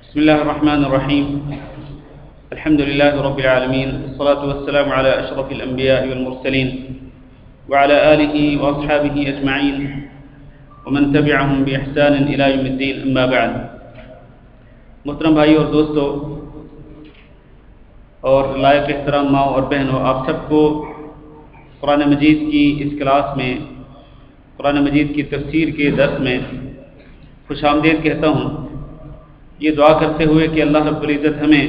بسم الله الرحمن الرحيم. الحمد لله رب العالمين، والصلاة والسلام على أشرف الأنبياء والمرسلين وعلى آله وأصحابه أجمعين ومن تبعهم بإحسان إلى يوم الدين. أما بعد. محترم بھائی اور دوستو اور لائق احترام ماؤں اور بہنوں، آپ سب کو قرآن مجید کی اس کلاس میں، قرآن مجید کی تفسیر کے درس میں خوش آمدید کہتا ہوں، یہ دعا کرتے ہوئے کہ اللہ رب العزت ہمیں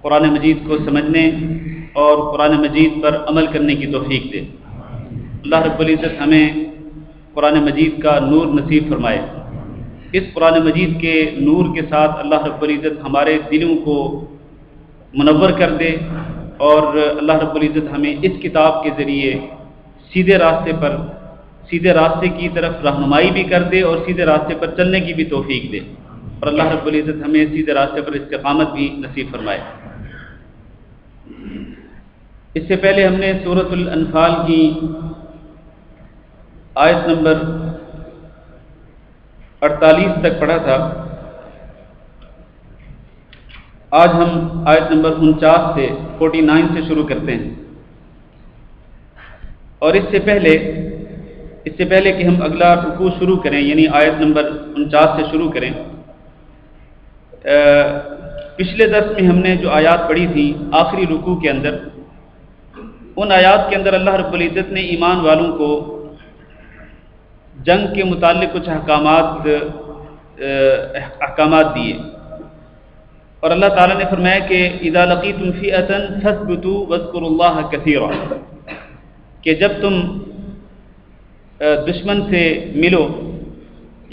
قرآن مجید کو سمجھنے اور قرآن مجید پر عمل کرنے کی توفیق دے. اللہ رب العزت ہمیں قرآن مجید کا نور نصیب فرمائے. اس قرآن مجید کے نور کے ساتھ اللہ رب العزت ہمارے دلوں کو منور کر دے، اور اللہ رب العزت ہمیں اس کتاب کے ذریعے سیدھے راستے کی طرف رہنمائی بھی کر دے اور سیدھے راستے پر چلنے کی بھی توفیق دے، اور اللہ رب العزت ہمیں سیدھے راستے پر استقامت بھی نصیب فرمائے. اس سے پہلے ہم نے سورۃ الانفال کی آیت نمبر 48 تک پڑھا تھا. آج ہم آیت نمبر 49 سے شروع کرتے ہیں. اور اس سے پہلے کہ ہم اگلا رکوع شروع کریں، یعنی آیت نمبر 49 سے شروع کریں، پچھلے درس میں ہم نے جو آیات پڑھی تھی آخری رکوع کے اندر، ان آیات کے اندر اللہ رب العزت نے ایمان والوں کو جنگ کے متعلق کچھ احکامات دیے، اور اللہ تعالیٰ نے فرمایا کہ اذا لقیتم فئۃ فاثبتوا واذکروا اللہ کثیرا، کہ جب تم دشمن سے ملو،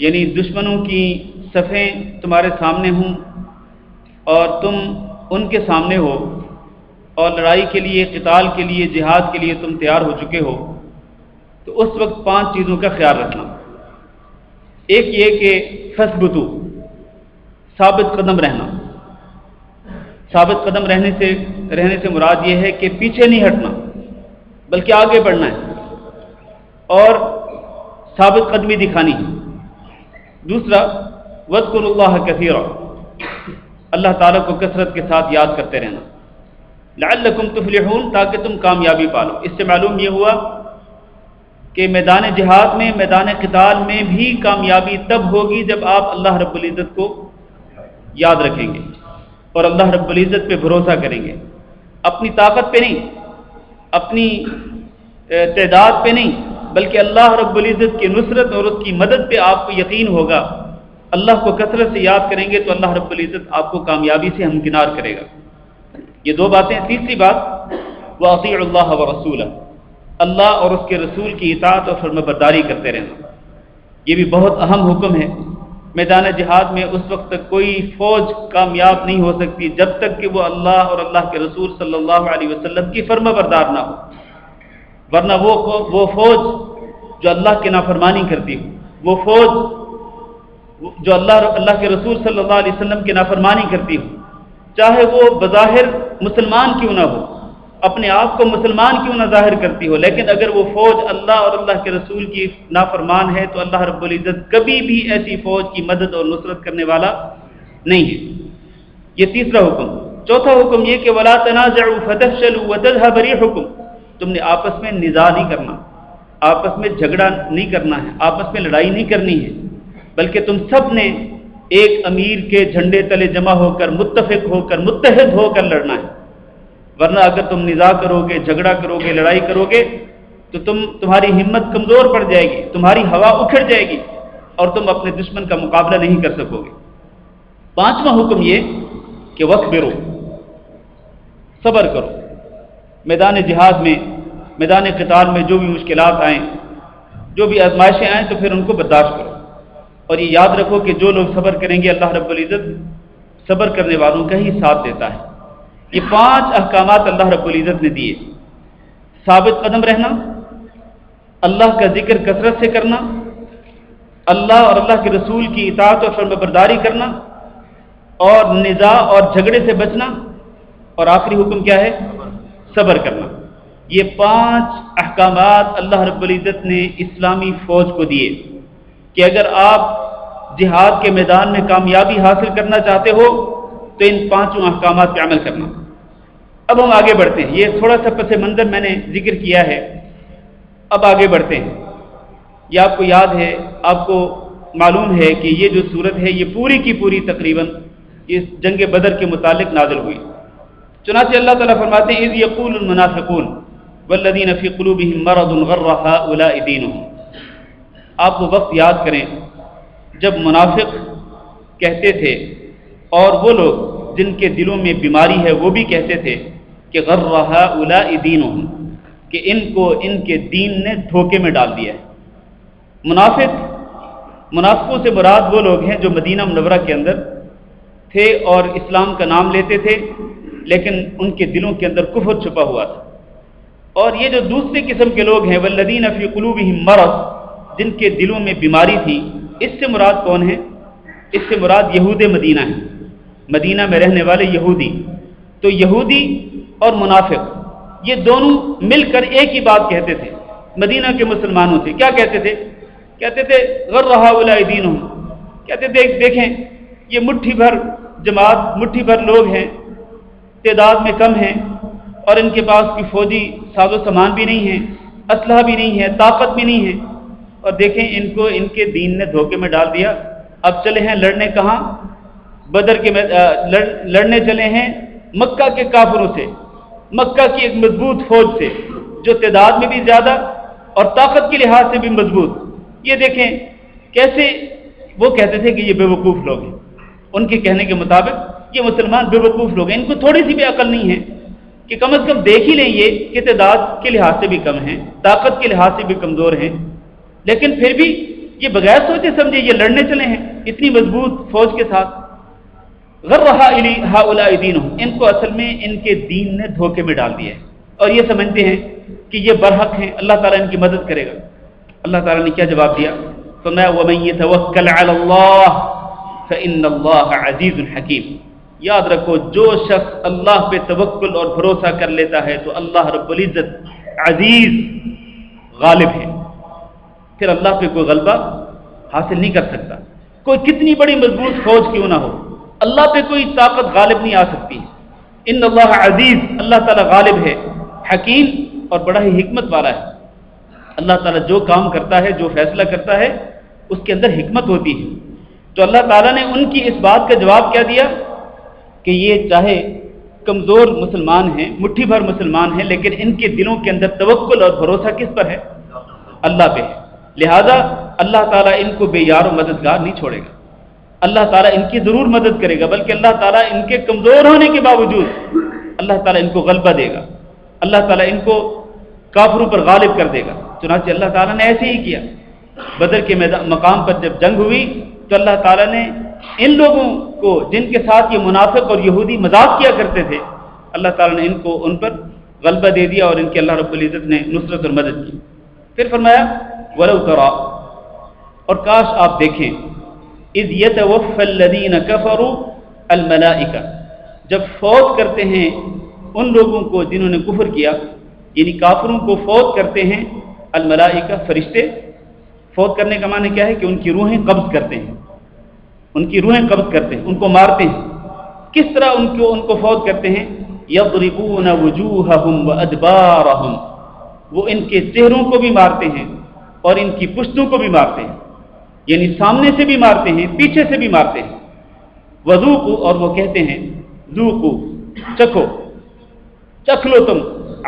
یعنی دشمنوں کی صفیں تمہارے سامنے ہوں اور تم ان کے سامنے ہو اور لڑائی کے لیے، قتال کے لیے، جہاد کے لیے تم تیار ہو چکے ہو، تو اس وقت 5 چیزوں کا خیال رکھنا. ایک یہ کہ فثبتوا، ثابت قدم رہنا. ثابت قدم رہنے سے مراد یہ ہے کہ پیچھے نہیں ہٹنا بلکہ آگے بڑھنا ہے اور ثابت قدمی دکھانی ہے. دوسرا وَاذْكُرُوا اللَّهَ كَثِيرًا، اللہ تعالیٰ کو کثرت کے ساتھ یاد کرتے رہنا. لَعَلَّكُمْ تُفْلِحُونَ، تاکہ تم کامیابی پالو. اس سے معلوم یہ ہوا کہ میدان جہاد میں، میدان قتال میں بھی کامیابی تب ہوگی جب آپ اللہ رب العزت کو یاد رکھیں گے اور اللہ رب العزت پہ بھروسہ کریں گے. اپنی طاقت پہ نہیں، اپنی تعداد پہ نہیں، بلکہ اللہ رب العزت کی نصرت اور اس کی مدد پہ آپ کو یقین ہوگا. اللہ کو کثرت سے یاد کریں گے تو اللہ رب العزت آپ کو کامیابی سے ہمکنار کرے گا. یہ 2 باتیں. تیسری بات وَأَطِيعُوا اللَّهَ وَرَسُولَهُ، اللہ اور اس کے رسول کی اطاعت اور فرمانبرداری کرتے رہنا. یہ بھی بہت اہم حکم ہے. میدان جہاد میں اس وقت تک کوئی فوج کامیاب نہیں ہو سکتی جب تک کہ وہ اللہ اور اللہ کے رسول صلی اللہ علیہ وسلم کی فرمانبردار نہ ہو، ورنہ وہ فوج جو اللہ کی نافرمانی کرتی ہو، وہ فوج جو اللہ کے رسول صلی اللہ علیہ وسلم کی نافرمانی کرتی ہو، چاہے وہ بظاہر مسلمان کیوں نہ ہو، اپنے آپ کو مسلمان کیوں نہ ظاہر کرتی ہو، لیکن اگر وہ فوج اللہ اور اللہ کے رسول کی نافرمان ہے تو اللہ رب العزت کبھی بھی ایسی فوج کی مدد اور نصرت کرنے والا نہیں ہے. یہ تیسرا حکم. چوتھا حکم یہ کہ وَلَا تَنَازَعُوا فَتَفْشَلُوا وَتَذْهَبَ رِيحُكُمْ، تم نے آپس میں نزاع نہیں کرنا، آپس میں جھگڑا نہیں کرنا ہے، آپس میں لڑائی نہیں کرنی ہے، بلکہ تم سب نے ایک امیر کے جھنڈے تلے جمع ہو کر، متفق ہو کر، متحد ہو کر لڑنا ہے. ورنہ اگر تم نزاع کرو گے، جھگڑا کرو گے، لڑائی کرو گے تو تمہاری ہمت کمزور پڑ جائے گی، تمہاری ہوا اکھڑ جائے گی اور تم اپنے دشمن کا مقابلہ نہیں کر سکو گے. 5واں حکم یہ کہ وَاصْبِرُوا، صبر کرو. میدان جہاد میں، میدان قتال میں جو بھی مشکلات آئیں، جو بھی آزمائشیں آئیں تو پھر ان کو برداشت کرو. اور یہ یاد رکھو کہ جو لوگ صبر کریں گے اللہ رب العزت صبر کرنے والوں کا ہی ساتھ دیتا ہے. یہ 5 احکامات اللہ رب العزت نے دیے. ثابت قدم رہنا، اللہ کا ذکر کثرت سے کرنا، اللہ اور اللہ کے رسول کی اطاعت اور فرمانبرداری کرنا، اور نزاع اور جھگڑے سے بچنا، اور آخری حکم کیا ہے؟ صبر کرنا. یہ 5 احکامات اللہ رب العزت نے اسلامی فوج کو دیے کہ اگر آپ جہاد کے میدان میں کامیابی حاصل کرنا چاہتے ہو تو ان 5 احکامات پہ عمل کرنا۔ اب ہم آگے بڑھتے ہیں، یہ تھوڑا سا پس منظر میں نے ذکر کیا ہے، اب آگے بڑھتے ہیں۔ یہ آپ کو یاد ہے، آپ کو معلوم ہے کہ یہ جو صورت ہے یہ پوری کی پوری تقریباً اس جنگ بدر کے متعلق نازل ہوئی۔ چنانچہ اللہ تعالیٰ فرماتے ہیں اذ یقول المنافقون والذین فی قلوبہم مرض غر ہؤلاء دینہم۔ آپ وہ وقت یاد کریں جب منافق کہتے تھے اور وہ لوگ جن کے دلوں میں بیماری ہے وہ بھی کہتے تھے کہ غر ہؤلاء دینہم، کہ ان کو ان کے دین نے دھوکے میں ڈال دیا ہے۔ منافقوں سے مراد وہ لوگ ہیں جو مدینہ منورہ کے اندر تھے اور اسلام کا نام لیتے تھے، لیکن ان کے دلوں کے اندر کفر چھپا ہوا تھا۔ اور یہ جو دوسری قسم کے لوگ ہیں والذین فی قلوبہم مرض، جن کے دلوں میں بیماری تھی، اس سے مراد کون ہے؟ اس سے مراد یہود مدینہ ہیں، مدینہ میں رہنے والے یہودی۔ تو یہودی اور منافق یہ دونوں مل کر ایک ہی بات کہتے تھے مدینہ کے مسلمانوں سے۔ کیا کہتے تھے؟ کہتے تھے غر ہؤلاء دینہم، کہتے تھے دیکھیں یہ مٹھی بھر جماعت، مٹھی بھر لوگ ہیں، تعداد میں کم ہیں، اور ان کے پاس کوئی فوجی ساز و سامان بھی نہیں ہے، اسلحہ بھی نہیں ہے، طاقت بھی نہیں ہے، اور دیکھیں ان کو ان کے دین نے دھوکے میں ڈال دیا۔ اب چلے ہیں لڑنے کہاں؟ بدر کے لڑنے چلے ہیں مکہ کے کافروں سے، مکہ کی ایک مضبوط فوج سے جو تعداد میں بھی زیادہ اور طاقت کے لحاظ سے بھی مضبوط۔ یہ دیکھیں کیسے وہ کہتے تھے کہ یہ بے وقوف لوگ ہیں، ان کے کہنے کے مطابق یہ مسلمان بے وقوف لوگ ہیں، ان کو تھوڑی سی بھی عقل نہیں ہے کہ کم از کم دیکھ ہی لیں یہ کہ تعداد کے لحاظ سے بھی کم ہیں، طاقت کے لحاظ سے بھی کمزور ہیں، لیکن پھر بھی یہ بغیر سوچے سمجھے یہ لڑنے چلے ہیں اتنی مضبوط فوج کے ساتھ۔ غر ہؤلاء دینہم، ان کو اصل میں ان کے دین نے دھوکے میں ڈال دیا ہے، اور یہ سمجھتے ہیں کہ یہ برحق ہیں، اللہ تعالیٰ ان کی مدد کرے گا۔ اللہ تعالیٰ نے کیا جواب دیا؟ فرمایا وَمَن يَتَوَكَّلْ عَلَى اللَّهِ فَإِنَّ اللَّهَ عَزِيزٌ حَكِيمٌ۔ یاد رکھو جو شخص اللہ پہ توکل اور بھروسہ کر لیتا ہے تو اللہ رب العزت عزیز غالب ہے، پھر اللہ پہ کوئی غلبہ حاصل نہیں کر سکتا، کوئی کتنی بڑی مضبوط فوج کیوں نہ ہو، اللہ پہ کوئی طاقت غالب نہیں آ سکتی۔ ان اللہ عزیز، اللہ تعالیٰ غالب ہے، حکیم اور بڑا ہی حکمت والا ہے۔ اللہ تعالیٰ جو کام کرتا ہے، جو فیصلہ کرتا ہے، اس کے اندر حکمت ہوتی ہے۔ تو اللہ تعالیٰ نے ان کی اس بات کا جواب کیا دیا کہ یہ چاہے کمزور مسلمان ہیں، مٹھی بھر مسلمان ہیں، لیکن ان کے دلوں کے اندر توکل اور بھروسہ کس پر ہے؟ اللہ پہ ہے، لہذا اللہ تعالیٰ ان کو بے یار و مددگار نہیں چھوڑے گا، اللہ تعالیٰ ان کی ضرور مدد کرے گا، بلکہ اللہ تعالیٰ ان کے کمزور ہونے کے باوجود اللہ تعالیٰ ان کو غلبہ دے گا، اللہ تعالیٰ ان کو کافروں پر غالب کر دے گا۔ چنانچہ اللہ تعالیٰ نے ایسے ہی کیا۔ بدر کے مقام پر جب جنگ ہوئی تو اللہ تعالیٰ نے ان لوگوں کو جن کے ساتھ یہ منافق اور یہودی مذاق کیا کرتے تھے، اللہ تعالیٰ نے ان پر غلبہ دے دیا اور ان کی اللہ رب العزت نے نصرت اور مدد کی۔ پھر فرمایا وَلَوْ تَرَى، اور کاش آپ دیکھیں اِذْ يَتَوَفَّى الَّذِينَ كَفَرُوا الْمَلَائِكَةَ، جب فوت کرتے ہیں ان لوگوں کو جنہوں نے کفر کیا، یعنی کافروں کو فوت کرتے ہیں الملائکہ، فرشتے۔ فوت کرنے کا معنی کیا ہے کہ ان کی روحیں قبض کرتے ہیں، ان کی روحیں قبض کرتے ہیں، ان کو مارتے ہیں۔ کس طرح ان کو فوت کرتے ہیں؟ یضربون وجوہہم وادبارہم، وہ ان کے چہروں کو بھی مارتے ہیں اور ان کی پشتوں کو بھی مارتے ہیں، یعنی سامنے سے بھی مارتے ہیں، پیچھے سے بھی مارتے ہیں۔ وذوقوا، اور وہ کہتے ہیں ذوقوا، چکھو، چکھ لو تم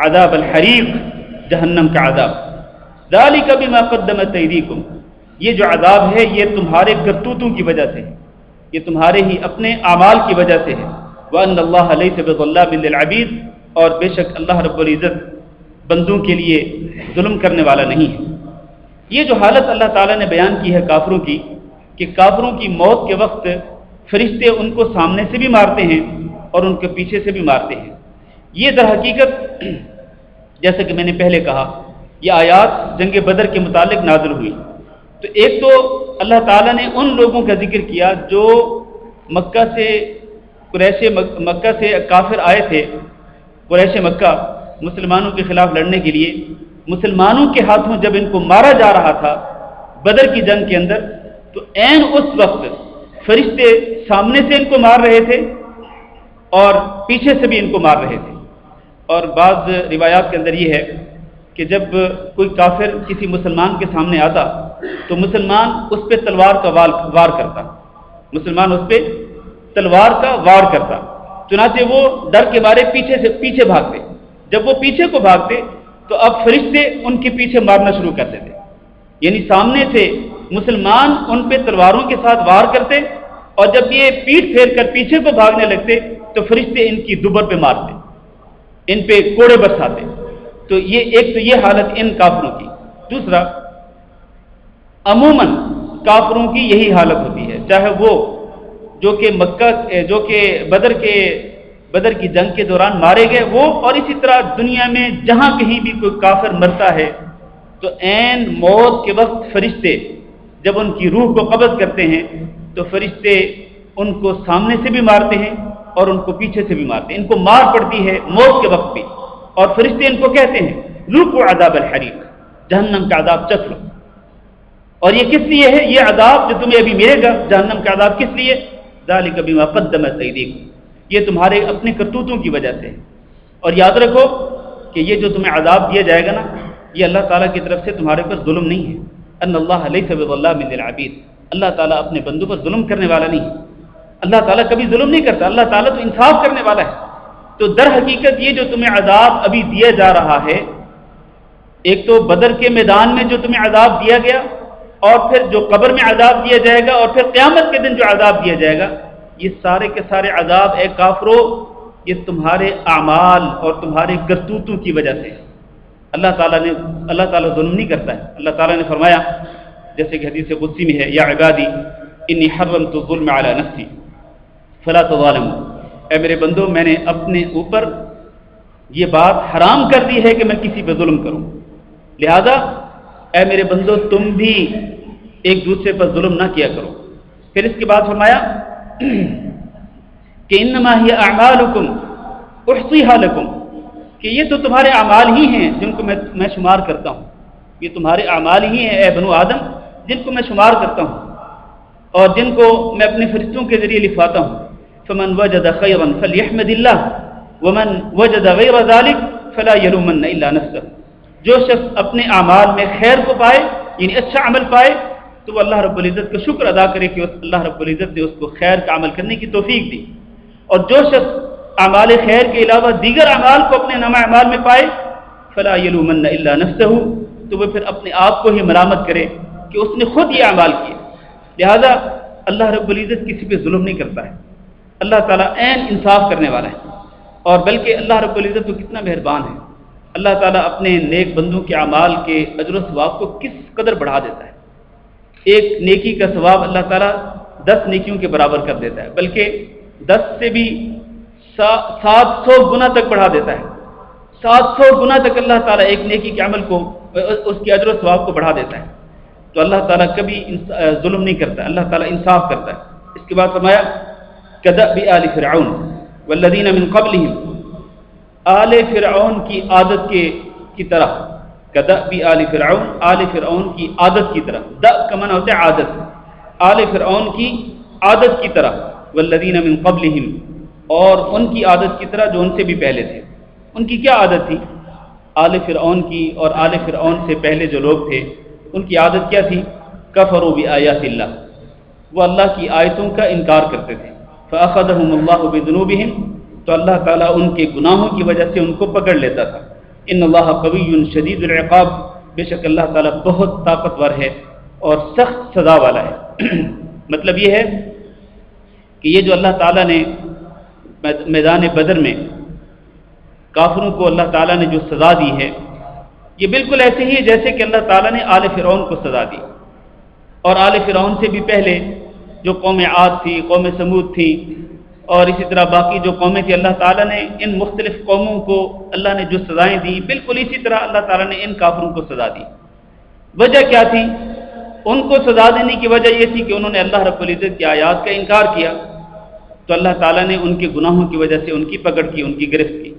عذاب الحریق، جہنم کا عذاب۔ ذالک بما قدمت ایدیکم، یہ جو عذاب ہے یہ تمہارے کرتوتوں کی وجہ سے ہے، یہ تمہارے ہی اپنے اعمال کی وجہ سے ہے۔ وان اللہ لیس بظلام للعبید، اور بے شک اللہ رب العزت بندوں کے لیے ظلم کرنے والا نہیں ہے۔ یہ جو حالت اللہ تعالیٰ نے بیان کی ہے کافروں کی، کہ کافروں کی موت کے وقت فرشتے ان کو سامنے سے بھی مارتے ہیں اور ان کے پیچھے سے بھی مارتے ہیں، یہ در حقیقت جیسا کہ میں نے پہلے کہا یہ آیات جنگ بدر کے متعلق نازل ہوئی۔ تو ایک تو اللہ تعالیٰ نے ان لوگوں کا ذکر کیا جو مکہ سے کافر آئے تھے، قریش مکہ مسلمانوں کے خلاف لڑنے کے لیے، مسلمانوں کے ہاتھوں جب ان کو مارا جا رہا تھا بدر کی جنگ کے اندر، تو عین اس وقت فرشتے سامنے سے ان کو مار رہے تھے اور پیچھے سے بھی ان کو مار رہے تھے. اور بعض روایات کے اندر یہ ہے کہ جب کوئی کافر کسی مسلمان کے سامنے آتا تو مسلمان اس پہ تلوار کا وار کرتا، مسلمان اس پہ تلوار کا وار کرتا. چنانچہ وہ ڈر کے مارے پیچھے بھاگتے. جب وہ پیچھے کو بھاگتے تو اب فرشتے ان کے پیچھے مارنا شروع کرتے تھے. یعنی سامنے سے مسلمان ان پہ تلواروں کے ساتھ وار کرتے اور جب یہ پیٹھ پھیر کر پیچھے کو بھاگنے لگتے تو فرشتے ان کی دوبر پہ مارتے، ان پہ کوڑے برساتے. تو یہ حالت ان کافروں کی. دوسرا، عموماً کافروں کی یہی حالت ہوتی ہے، چاہے وہ جو کہ بدر کی جنگ کے دوران مارے گئے وہ، اور اسی طرح دنیا میں جہاں کہیں بھی کوئی کافر مرتا ہے تو عین موت کے وقت فرشتے جب ان کی روح کو قبض کرتے ہیں تو فرشتے ان کو سامنے سے بھی مارتے ہیں اور ان کو پیچھے سے بھی مارتے ہیں. ان کو مار پڑتی ہے موت کے وقت بھی، اور فرشتے ان کو کہتے ہیں ذوقوا عذاب الحریق، جہنم کا عذاب چکھ لو. اور یہ کس لیے ہے؟ یہ عذاب جو تمہیں ابھی ملے گا، جہنم کا عذاب کس لیے؟ ذالک بما قدمت ایدیکم، یہ تمہارے اپنے کرتوتوں کی وجہ سے ہے. اور یاد رکھو کہ یہ جو تمہیں عذاب دیا جائے گا نا، یہ اللہ تعالیٰ کی طرف سے تمہارے پر ظلم نہیں ہے. ان اللہ لیس بظلام للعبید، اللہ تعالیٰ اپنے بندوں پر ظلم کرنے والا نہیں ہے. اللہ تعالیٰ کبھی ظلم نہیں کرتا، اللہ تعالیٰ تو انصاف کرنے والا ہے. تو در حقیقت یہ جو تمہیں عذاب ابھی دیا جا رہا ہے، ایک تو بدر کے میدان میں جو تمہیں عذاب دیا گیا، اور پھر جو قبر میں عذاب دیا جائے گا، اور پھر قیامت کے دن جو عذاب دیا جائے گا، یہ سارے کے سارے عذاب اے کافرو یہ تمہارے اعمال اور تمہارے کرتوتوں کی وجہ سے. اللہ تعالیٰ ظلم نہیں کرتا ہے. اللہ تعالیٰ نے فرمایا جیسے کہ حدیث قدسی میں ہے، یا عبادی انی حرمت الظلم علی نفسی فلا تظالموا، اے میرے بندو میں نے اپنے اوپر یہ بات حرام کر دی ہے کہ میں کسی پہ ظلم کروں، لہذا اے میرے بندو تم بھی ایک دوسرے پر ظلم نہ کیا کرو. پھر اس کے بعد فرمایا کہ انما ہی اعمالکم احصیھا لکم، کہ یہ تو تمہارے اعمال ہی ہیں جن کو میں شمار کرتا ہوں. یہ تمہارے اعمال ہی ہیں اے بنو آدم جن کو میں شمار کرتا ہوں اور جن کو میں اپنے فرشتوں کے ذریعے لکھواتا ہوں. فمن وجد خیرا فلیحمد اللہ ومن وجد غیر ذلک فلا یلومن الا نفسہ، جو شخص اپنے اعمال میں خیر کو پائے یعنی اچھا عمل پائے تو وہ اللہ رب العزت کا شکر ادا کرے کہ اللہ رب العزت نے اس کو خیر کا عمل کرنے کی توفیق دی. اور جو شخص اعمال خیر کے علاوہ دیگر اعمال کو اپنے نامہ اعمال میں پائے فلا یلومن الا نفسہ، تو وہ پھر اپنے آپ کو ہی ملامت کرے کہ اس نے خود یہ اعمال کیے. لہذا اللہ رب العزت کسی پہ ظلم نہیں کرتا ہے. اللہ تعالیٰ عین انصاف کرنے والا ہے، اور بلکہ اللہ رب العزت تو کتنا مہربان ہے. اللہ تعالیٰ اپنے نیک بندوں کے اعمال کے اجر و ثواب کو کس قدر بڑھا دیتا ہے. ایک نیکی کا ثواب اللہ تعالیٰ 10 نیکیوں کے برابر کر دیتا ہے، بلکہ 10 سے بھی 700 گنا تک بڑھا دیتا ہے. 700 گنا تک اللہ تعالیٰ ایک نیکی کے عمل کو، اس کے اجر و ثواب کو بڑھا دیتا ہے. تو اللہ تعالیٰ کبھی ظلم نہیں کرتا، اللہ تعالیٰ انصاف کرتا ہے. اس کے بعد فرمایا کدأب آل فرعون والذین من قبلہم، آل فرعون کی عادت کی طرح، کدأب آل فرعون، آل فرعون کی عادت کی طرح، دأب کا معنی ہوتا ہے عادت، آل فرعون کی عادت کی طرح، والذین من قبلہم، اور ان کی عادت کی طرح جو ان سے بھی پہلے تھے. ان کی کیا عادت تھی؟ آل فرعون کی اور آل فرعون سے پہلے جو لوگ تھے ان کی عادت کیا تھی؟ کفروا بآیات اللہ، وہ اللہ کی آیتوں کا انکار کرتے تھے. فأخذهم اللہ بذنوبہم، تو اللہ تعالیٰ ان کے گناہوں کی وجہ سے ان کو پکڑ لیتا تھا. ان اللہ قوی شدید العقاب، بے شک اللہ تعالیٰ بہت طاقتور ہے اور سخت سزا والا ہے. مطلب یہ ہے کہ یہ جو اللہ تعالیٰ نے میدان بدر میں کافروں کو اللہ تعالیٰ نے جو سزا دی ہے، یہ بالکل ایسے ہی ہے جیسے کہ اللہ تعالیٰ نے آل فرعون کو سزا دی. اور آل فرعون سے بھی پہلے جو قوم عاد تھی، قوم سمود تھی، اور اسی طرح باقی جو قومیں تھیں، اللہ تعالیٰ نے ان مختلف قوموں کو اللہ نے جو سزائیں دی، بالکل اسی طرح اللہ تعالیٰ نے ان کافروں کو سزا دی. وجہ کیا تھی؟ ان کو سزا دینے کی وجہ یہ تھی کہ انہوں نے اللہ رب العزت کی آیات کا انکار کیا، تو اللہ تعالیٰ نے ان کے گناہوں کی وجہ سے ان کی پکڑ کی، ان کی گرفت کی.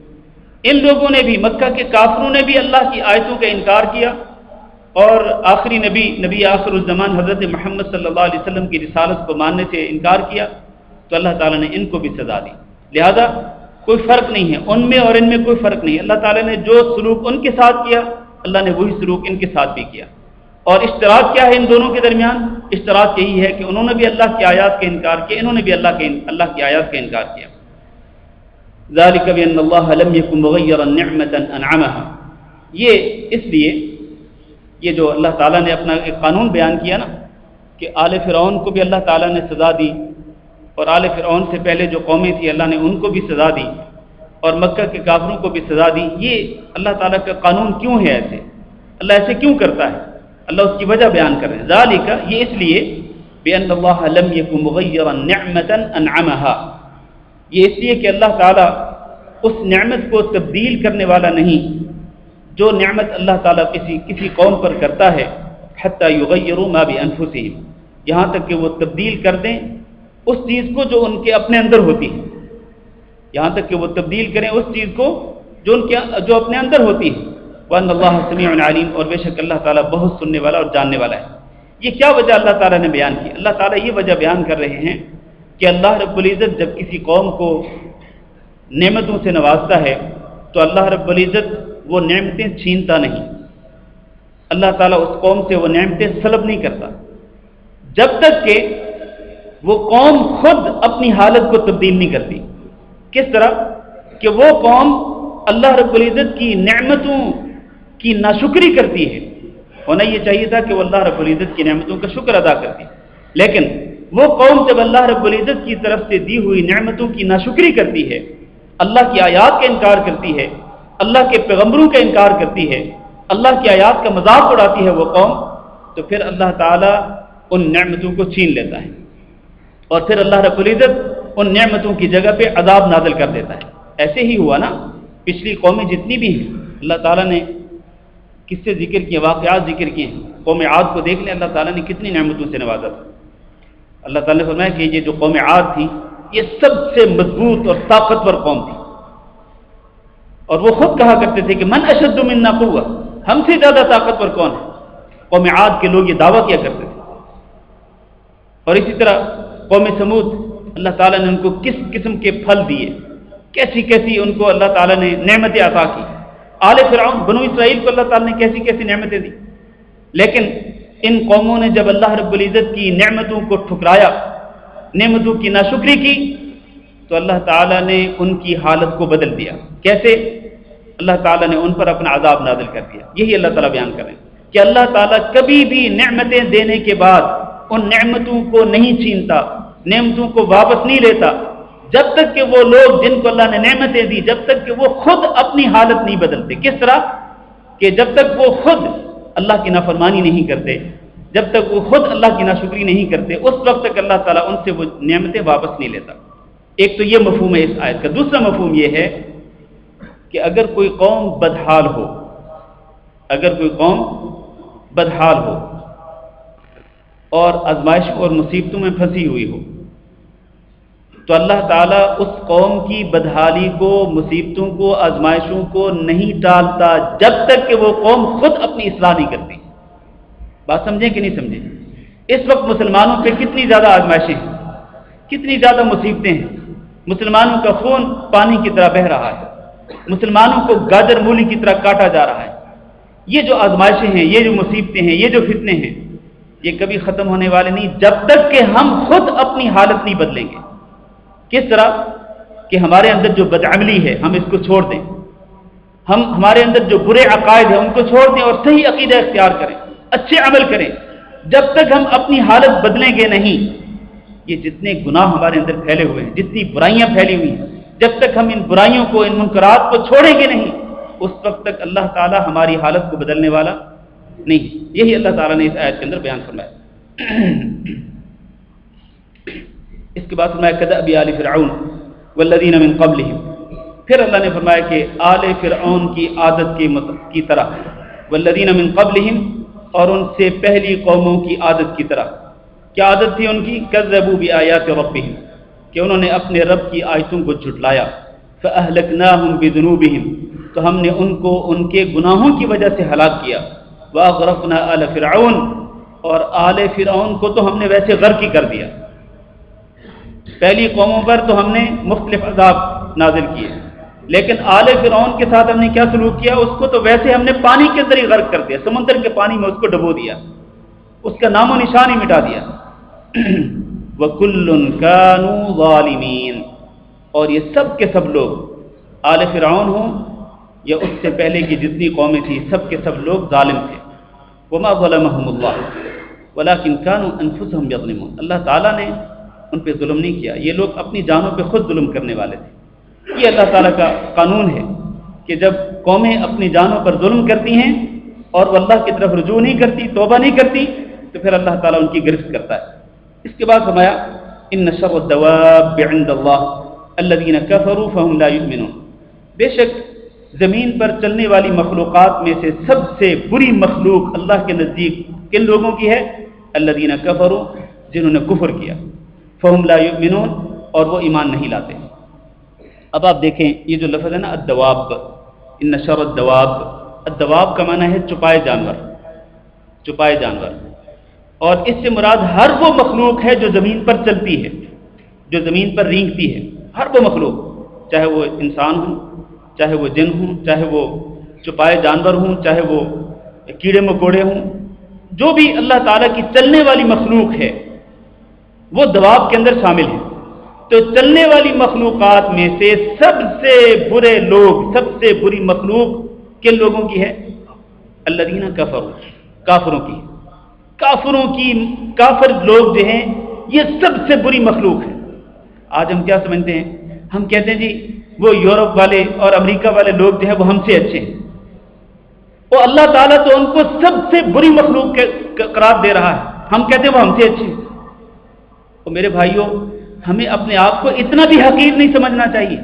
ان لوگوں نے بھی، مکہ کے کافروں نے بھی اللہ کی آیتوں کا انکار کیا، اور آخری نبی آخر الزمان حضرت محمد صلی اللہ علیہ وسلم کی رسالت کو ماننے سے انکار کیا تو اللہ تعالیٰ نے ان کو بھی سزا دی۔ لہذا کوئی فرق نہیں ہے ان میں اور ان میں، کوئی فرق نہیں ہے۔ اللہ تعالیٰ نے جو سلوک ان کے ساتھ کیا اللہ نے وہی سلوک ان کے ساتھ بھی کیا۔ اور اشتراک کیا ہے ان دونوں کے درمیان؟ اشتراک یہی ہے کہ انہوں نے بھی اللہ کی آیات کا انکار کیا، انہوں نے بھی اللہ کی آیات کا انکار کیا۔ ذالک بأن اللہ لم یکن مغیرا نعمۃ انعمها، یہ اس لیے یہ جو اللہ تعالیٰ نے اپنا ایک قانون بیان کیا نا کہ آل فرعون کو بھی اللہ تعالیٰ نے سزا دی، اور آل فرعون سے پہلے جو قومیں تھیں اللہ نے ان کو بھی سزا دی، اور مکہ کے کافروں کو بھی سزا دی۔ یہ اللہ تعالیٰ کا قانون کیوں ہے ایسے؟ اللہ ایسے کیوں کرتا ہے؟ اللہ اس کی وجہ بیان کر رہے ہیں۔ ذالک، یہ اس لیے بأن اللہ لم یکن مغیرا نعمۃ انعمها، یہ اس لیے کہ اللہ تعالیٰ اس نعمت کو تبدیل کرنے والا نہیں جو نعمت اللہ تعالیٰ کسی قوم پر کرتا ہے، حتی یغیروا ما بانفسہم، یہاں تک کہ وہ تبدیل کر دیں اس چیز کو جو ان کے اپنے اندر ہوتی ہے، یہاں تک کہ وہ تبدیل کریں اس چیز کو جو اپنے اندر ہوتی ہے۔ وَأَنَّ اللَّهَ سَمِيعٌ عَلِيمٌ، اور بے شک اللہ تعالیٰ بہت سننے والا اور جاننے والا ہے۔ یہ کیا وجہ اللہ تعالیٰ نے بیان کی؟ اللہ تعالیٰ یہ وجہ بیان کر رہے ہیں کہ اللہ رب العزت جب کسی قوم کو نعمتوں سے نوازتا ہے تو اللہ رب العزت وہ نعمتیں چھینتا نہیں، اللہ تعالیٰ اس قوم سے وہ نعمتیں سلب نہیں کرتا جب تک کہ وہ قوم خود اپنی حالت کو تبدیل نہیں کرتی۔ کس طرح کہ وہ قوم اللہ رب العزت کی نعمتوں کی ناشکری کرتی ہے، ہونا یہ چاہیے تھا کہ وہ اللہ رب العزت کی نعمتوں کا شکر ادا کرتی، لیکن وہ قوم جب اللہ رب العزت کی طرف سے دی ہوئی نعمتوں کی ناشکری کرتی ہے، اللہ کی آیات کا انکار کرتی ہے، اللہ کے پیغمبروں کا انکار کرتی ہے، اللہ کی آیات کا مذاق اڑاتی ہے وہ قوم، تو پھر اللہ تعالیٰ ان نعمتوں کو چھین لیتا ہے، اور پھر اللہ رب العزت ان نعمتوں کی جگہ پہ عذاب نازل کر دیتا ہے۔ ایسے ہی ہوا نا، پچھلی قومیں جتنی بھی ہیں اللہ تعالیٰ نے کس سے ذکر کیے، واقعات ذکر کیے ہیں۔ قوم عاد کو دیکھ لیں، اللہ تعالیٰ نے کتنی نعمتوں سے نوازا تھا۔ اللہ تعالیٰ نے فرمایا کہ یہ جو قوم عاد تھی یہ سب سے مضبوط اور طاقتور قوم تھی، اور وہ خود کہا کرتے تھے کہ من اشد منا قوة، ہم سے زیادہ طاقتور کون ہے؟ قوم عاد کے لوگ یہ دعویٰ کیا کرتے تھے۔ اور اسی طرح قوم سمود، اللہ تعالیٰ نے ان کو کس قسم کے پھل دیے، کیسی کیسی ان کو اللہ تعالیٰ نے نعمتیں عطا کی۔ آل فرعون، بنو اسرائیل کو اللہ تعالیٰ نے کیسی کیسی نعمتیں دی، لیکن ان قوموں نے جب اللہ رب العزت کی نعمتوں کو ٹھکرایا، نعمتوں کی ناشکری کی، تو اللہ تعالیٰ نے ان کی حالت کو بدل دیا۔ کیسے؟ اللہ تعالیٰ نے ان پر اپنا عذاب نازل کر دیا۔ یہی اللہ تعالیٰ بیان کریں کہ اللہ تعالیٰ کبھی بھی نعمتیں دینے کے بعد ان نعمتوں کو نہیں چھینتا، نعمتوں کو واپس نہیں لیتا، جب تک کہ وہ لوگ جن کو اللہ نے نعمتیں دی جب تک کہ وہ خود اپنی حالت نہیں بدلتے۔ کس طرح کہ جب تک وہ خود اللہ کی نافرمانی نہیں کرتے، جب تک وہ خود اللہ کی ناشکری نہیں کرتے، اس وقت تک اللہ تعالیٰ ان سے وہ نعمتیں واپس نہیں لیتا۔ ایک تو یہ مفہوم ہے اس آیت کا۔ دوسرا مفہوم یہ ہے کہ اگر کوئی قوم بدحال ہو، اگر کوئی قوم بدحال ہو اور آزمائشوں اور مصیبتوں میں پھنسی ہوئی ہو، تو اللہ تعالیٰ اس قوم کی بدحالی کو، مصیبتوں کو، آزمائشوں کو نہیں ٹالتا جب تک کہ وہ قوم خود اپنی اصلاح نہیں کرتی۔ بات سمجھیں کہ نہیں سمجھیں؟ اس وقت مسلمانوں پہ کتنی زیادہ آزمائشیں ہیں، کتنی زیادہ مصیبتیں ہیں، مسلمانوں کا خون پانی کی طرح بہہ رہا ہے، مسلمانوں کو گاجر مولی کی طرح کاٹا جا رہا ہے۔ یہ جو آزمائشیں ہیں، یہ جو مصیبتیں ہیں، یہ جو فتنے ہیں، یہ کبھی ختم ہونے والے نہیں جب تک کہ ہم خود اپنی حالت نہیں بدلیں گے۔ کس طرح کہ ہمارے اندر جو بدعملی ہے ہم اس کو چھوڑ دیں، ہمارے اندر جو برے عقائد ہیں ان کو چھوڑ دیں اور صحیح عقیدہ اختیار کریں، اچھے عمل کریں۔ جب تک ہم اپنی حالت بدلیں گے نہیں، یہ جتنے گناہ ہمارے اندر پھیلے ہوئے ہیں، جتنی برائیاں پھیلی ہوئی ہیں، جب تک ہم ان برائیوں کو، ان منکرات کو چھوڑیں گے نہیں، اس وقت تک اللہ تعالیٰ ہماری حالت کو بدلنے والا نہیں۔ یہی اللہ تعالیٰ نے اس آیت کے اندر بیان فرمایا۔ اس کے بعد فرمایا کدأب آل فرعون والذین من قبلہم، پھر اللہ نے فرمایا کہ آل فرعون کی عادت کی طرح، والذین من قبلہم، اور ان سے پہلی قوموں کی عادت کی طرح۔ کیا عادت تھی ان کی؟ کذبوا بآیات ربہم، کہ انہوں نے اپنے رب کی آیتوں کو جھٹلایا۔ فأہلکناہم بذنوبہم، تو ہم نے ان کو ان کے گناہوں کی وجہ سے ہلاک کیا۔ وَأَغْرَقْنَا آلَ فِرْعَوْنَ، اور آل فرعون کو تو ہم نے ویسے غرق ہی کر دیا. پہلی قوموں پر تو ہم نے مختلف عذاب نازل کیے، لیکن آل فرعون کے ساتھ ہم نے کیا سلوک کیا؟ اس کو تو ویسے ہم نے پانی کے اندر ہی غرق کر دیا، سمندر کے پانی میں اس کو ڈبو دیا، اس کا نام و نشان ہی مٹا دیا. وَكُلٌّ كَانُوا ظَالِمِينَ، اور یہ سب کے سب لوگ، آل فرعون ہوں یا اس سے پہلے کی جتنی قومیں تھیں، سب کے سب لوگ ظالم تھے. وَمَا ظَلَمَهُمُ اللَّهُ وَلَكِنْ كَانُوا أَنفُسَهُمْ يَظْلِمُونَ، اللہ تعالیٰ نے ان پہ ظلم نہیں کیا، یہ لوگ اپنی جانوں پہ خود ظلم کرنے والے تھے. یہ اللہ تعالیٰ کا قانون ہے کہ جب قومیں اپنی جانوں پر ظلم کرتی ہیں اور وہ اللہ کی طرف رجوع نہیں کرتی، توبہ نہیں کرتی، تو پھر اللہ تعالیٰ ان کی گرفت کرتا ہے. اس کے بعد فرمایا ان شر الدواب عند اللہ الذین کفروا فهم لا یؤمنون، بے شک زمین پر چلنے والی مخلوقات میں سے سب سے بری مخلوق اللہ کے نزدیک کن لوگوں کی ہے؟ الذین کفروا، جنہوں نے کفر کیا، فهم لا یؤمنون، اور وہ ایمان نہیں لاتے. اب آپ دیکھیں یہ جو لفظ ہے نا الدواب، ان شر الدواب، الدواب کا معنی ہے چپائے جانور، چپائے جانور، اور اس سے مراد ہر وہ مخلوق ہے جو زمین پر چلتی ہے، جو زمین پر رینگتی ہے. ہر وہ مخلوق، چاہے وہ انسان ہوں، چاہے وہ جن ہوں، چاہے وہ چپائے جانور ہوں، چاہے وہ کیڑے مکوڑے ہوں، جو بھی اللہ تعالیٰ کی چلنے والی مخلوق ہے وہ دواب کے اندر شامل ہے. تو چلنے والی مخلوقات میں سے سب سے برے لوگ، سب سے بری مخلوق کن لوگوں کی ہے؟ الذین کفروا، کافروں کی. کافر لوگ جو ہیں یہ سب سے بری مخلوق ہے. آج ہم کیا سمجھتے ہیں؟ ہم کہتے ہیں جی وہ یورپ والے اور امریکہ والے لوگ جو ہیں وہ ہم سے اچھے ہیں، وہ اللہ تعالیٰ تو ان کو سب سے بری مخلوق قرار دے رہا ہے، ہم کہتے ہیں وہ ہم سے اچھے ہیں. تو میرے بھائیوں، ہمیں اپنے آپ کو اتنا بھی حقیر نہیں سمجھنا چاہیے.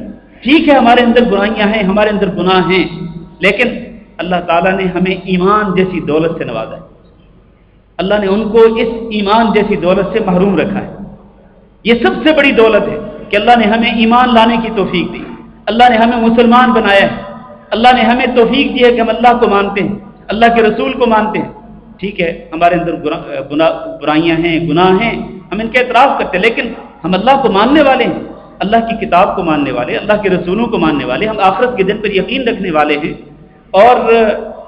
ٹھیک ہے ہمارے اندر برائیاں ہیں، ہمارے اندر گناہ ہیں، لیکن اللہ تعالیٰ نے ہمیں ایمان جیسی دولت سے نوازا ہے. اللہ نے ان کو اس ایمان جیسی دولت سے محروم رکھا ہے. یہ سب سے بڑی دولت ہے کہ اللہ نے ہمیں ایمان لانے کی توفیق دی، اللہ نے ہمیں مسلمان بنایا ہے، اللہ نے ہمیں توفیق دی ہے کہ ہم اللہ کو مانتے ہیں، اللہ کے رسول کو مانتے ہیں. ٹھیک ہے ہمارے اندر برائیاں ہیں، گناہ ہیں، ہم ان کا اعتراف کرتے ہیں، لیکن ہم اللہ کو ماننے والے ہیں، اللہ کی کتاب کو ماننے والے، اللہ کے رسولوں کو ماننے والے، ہم آخرت کے دن پر یقین رکھنے والے ہیں اور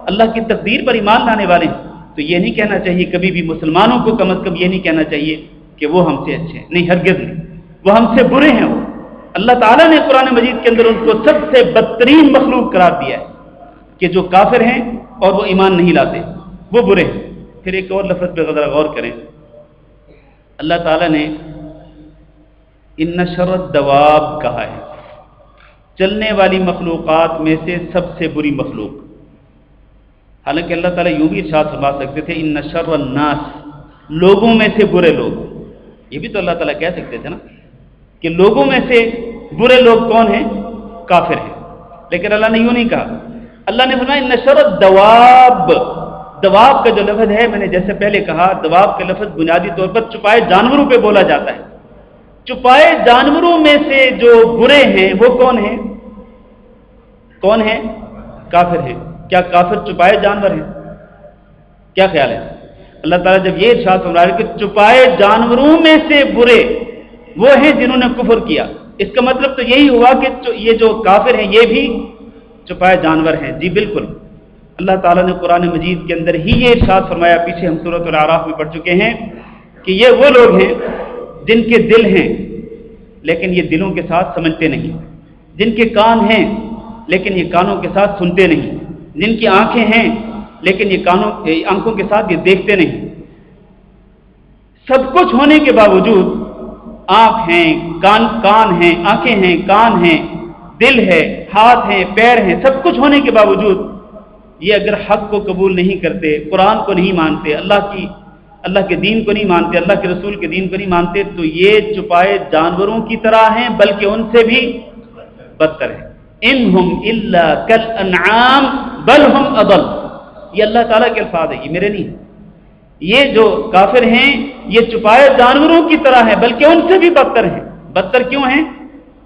اللہ کی تقدیر پر ایمان لانے والے ہیں. تو یہ نہیں کہنا چاہیے کبھی بھی، مسلمانوں کو کم از کم یہ نہیں کہنا چاہیے کہ وہ ہم سے اچھے ہیں، نہیں، ہرگز نہیں، وہ ہم سے برے ہیں. وہ اللہ تعالیٰ نے قرآن مجید کے اندر ان کو سب سے بدترین مخلوق قرار دیا ہے کہ جو کافر ہیں اور وہ ایمان نہیں لاتے، وہ برے ہیں. پھر ایک اور لفظ پہ ذرا غور کریں، اللہ تعالیٰ نے ان شر الدواب کہا ہے، چلنے والی مخلوقات میں سے سب سے بری مخلوق. حالانکہ اللہ تعالیٰ یوں بھی ارشاد فرما سکتے تھے ان شر الناس، لوگوں میں سے برے لوگ، یہ بھی تو اللہ تعالیٰ کہہ سکتے تھے نا کہ لوگوں میں سے برے لوگ کون ہیں؟ کافر ہیں. لیکن اللہ نے یوں نہیں کہا، اللہ نے فرمایا ان شر الدواب. دواب کا جو لفظ ہے، میں نے جیسے پہلے کہا، دواب کا لفظ بنیادی طور پر چپائے جانوروں پہ بولا جاتا ہے. چپائے جانوروں میں سے جو برے ہیں وہ کون ہیں؟ کون ہیں؟ کافر ہیں. کیا کافر چپائے جانور ہیں؟ کیا خیال ہے؟ اللہ تعالیٰ جب یہ ارشاد فرما رہا ہے کہ چپائے جانوروں میں سے برے وہ ہیں جنہوں نے کفر کیا، اس کا مطلب تو یہی ہوا کہ یہ جو کافر ہیں یہ بھی چپائے جانور ہیں. جی بالکل، اللہ تعالیٰ نے قرآن مجید کے اندر ہی یہ ارشاد فرمایا، پیچھے ہم سورۃ الاعراف میں پڑھ چکے ہیں کہ یہ وہ لوگ ہیں جن کے دل ہیں لیکن یہ دلوں کے ساتھ سمجھتے نہیں، جن کے کان ہیں لیکن یہ کانوں کے ساتھ سنتے نہیں، جن کی آنکھیں ہیں لیکن یہ آنکھوں کے ساتھ یہ دیکھتے نہیں. سب کچھ ہونے کے باوجود، آنکھ ہیں، کان ہیں، آنکھیں ہیں، کان ہیں، دل ہے، ہاتھ ہیں، پیر ہیں، سب کچھ ہونے کے باوجود یہ اگر حق کو قبول نہیں کرتے، قرآن کو نہیں مانتے، اللہ کے دین کو نہیں مانتے، اللہ کے رسول کے دین کو نہیں مانتے، تو یہ چپائے جانوروں کی طرح ہیں، بلکہ ان سے بھی بدتر ہیں. انہم الا کالانعام بل ہم اضل. یہ اللہ تعالیٰ کے الفاظ ہیں، یہ میرے نہیں. یہ جو کافر ہیں یہ چپائے جانوروں کی طرح ہیں، بلکہ ان سے بھی بدتر ہیں. بدتر کیوں ہیں؟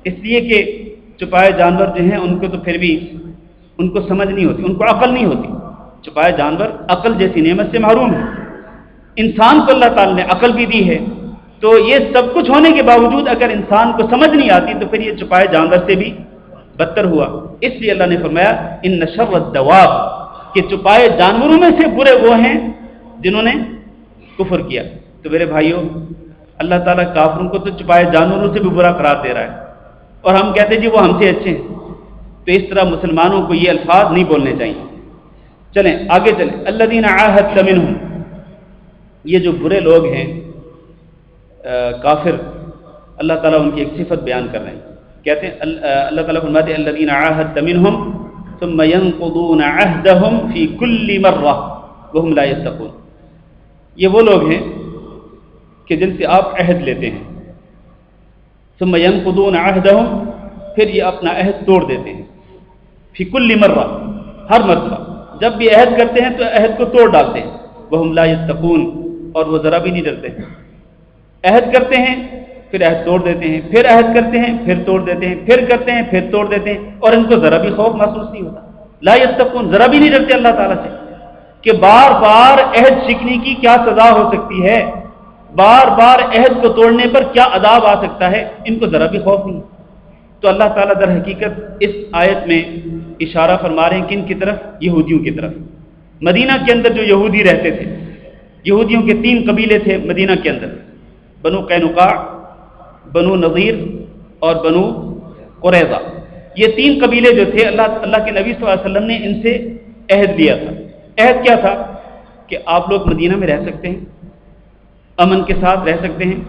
اس لیے کہ چپائے جانور جو ہیں ان کو تو پھر بھی ان کو سمجھ نہیں ہوتی، ان کو عقل نہیں ہوتی. چھپائے جانور عقل جیسی نعمت سے محروم ہے. انسان کو اللہ تعالیٰ نے عقل بھی دی ہے، تو یہ سب کچھ ہونے کے باوجود اگر انسان کو سمجھ نہیں آتی تو پھر یہ چھپائے جانور سے بھی بدتر ہوا. اس لیے اللہ نے فرمایا ان شر الدواب، کہ چھپائے جانوروں میں سے برے وہ ہیں جنہوں نے کفر کیا. تو میرے بھائیوں، اللہ تعالیٰ کافروں کو تو چھپائے جانوروں سے بھی برا قرار دے رہا ہے، اور ہم کہتے ہیں جی وہ ہم سے اچھے ہیں. تو اس طرح مسلمانوں کو یہ الفاظ نہیں بولنے چاہیے. چلیں آگے چلیں. الذین عاہدت منہم، یہ جو برے لوگ ہیں کافر، اللہ تعالیٰ ان کی ایک صفت بیان کر رہے ہیں. کہتے ہیں اللہ تعالیٰ فرماتے ہیں الذین عاہدت منہم ثم ينقضون عہدہم فی کل مرہ وہم لا یتقون. یہ وہ لوگ ہیں کہ جن سے آپ عہد لیتے ہیں، ثم ينقضون عہدہم، پھر یہ اپنا عہد توڑ دیتے ہیں، فی کل مرہ، ہر مرتبہ جب بھی عہد کرتے ہیں تو عہد کو توڑ ڈالتے ہیں. وہم لا یتقون، اور وہ ذرا بھی نہیں ڈرتے. عہد کرتے ہیں پھر عہد توڑ دیتے ہیں، پھر عہد کرتے ہیں پھر توڑ دیتے ہیں، پھر کرتے ہیں پھر توڑ دیتے ہیں، اور ان کو ذرا بھی خوف محسوس نہیں ہوتا. لا یتقون، ذرا بھی نہیں ڈرتے اللہ تعالیٰ سے کہ بار بار عہد شکنی کی کیا سزا ہو سکتی ہے، بار بار عہد کو توڑنے پر کیا عذاب آ سکتا ہے، ان کو ذرا بھی خوف نہیں. تو اللہ تعالیٰ در حقیقت اس آیت میں اشارہ فرما رہے ہیں کن کی طرف؟ یہودیوں کی طرف. مدینہ کے اندر جو یہودی رہتے تھے، یہودیوں کے 3 قبیلے تھے مدینہ کے اندر، بنو قینقاع، بنو نذیر اور بنو قریظہ. یہ 3 قبیلے جو تھے، اللہ کے نبی صلی اللہ علیہ وسلم نے ان سے عہد لیا تھا. عہد کیا تھا؟ کہ آپ لوگ مدینہ میں رہ سکتے ہیں، امن کے ساتھ رہ سکتے ہیں،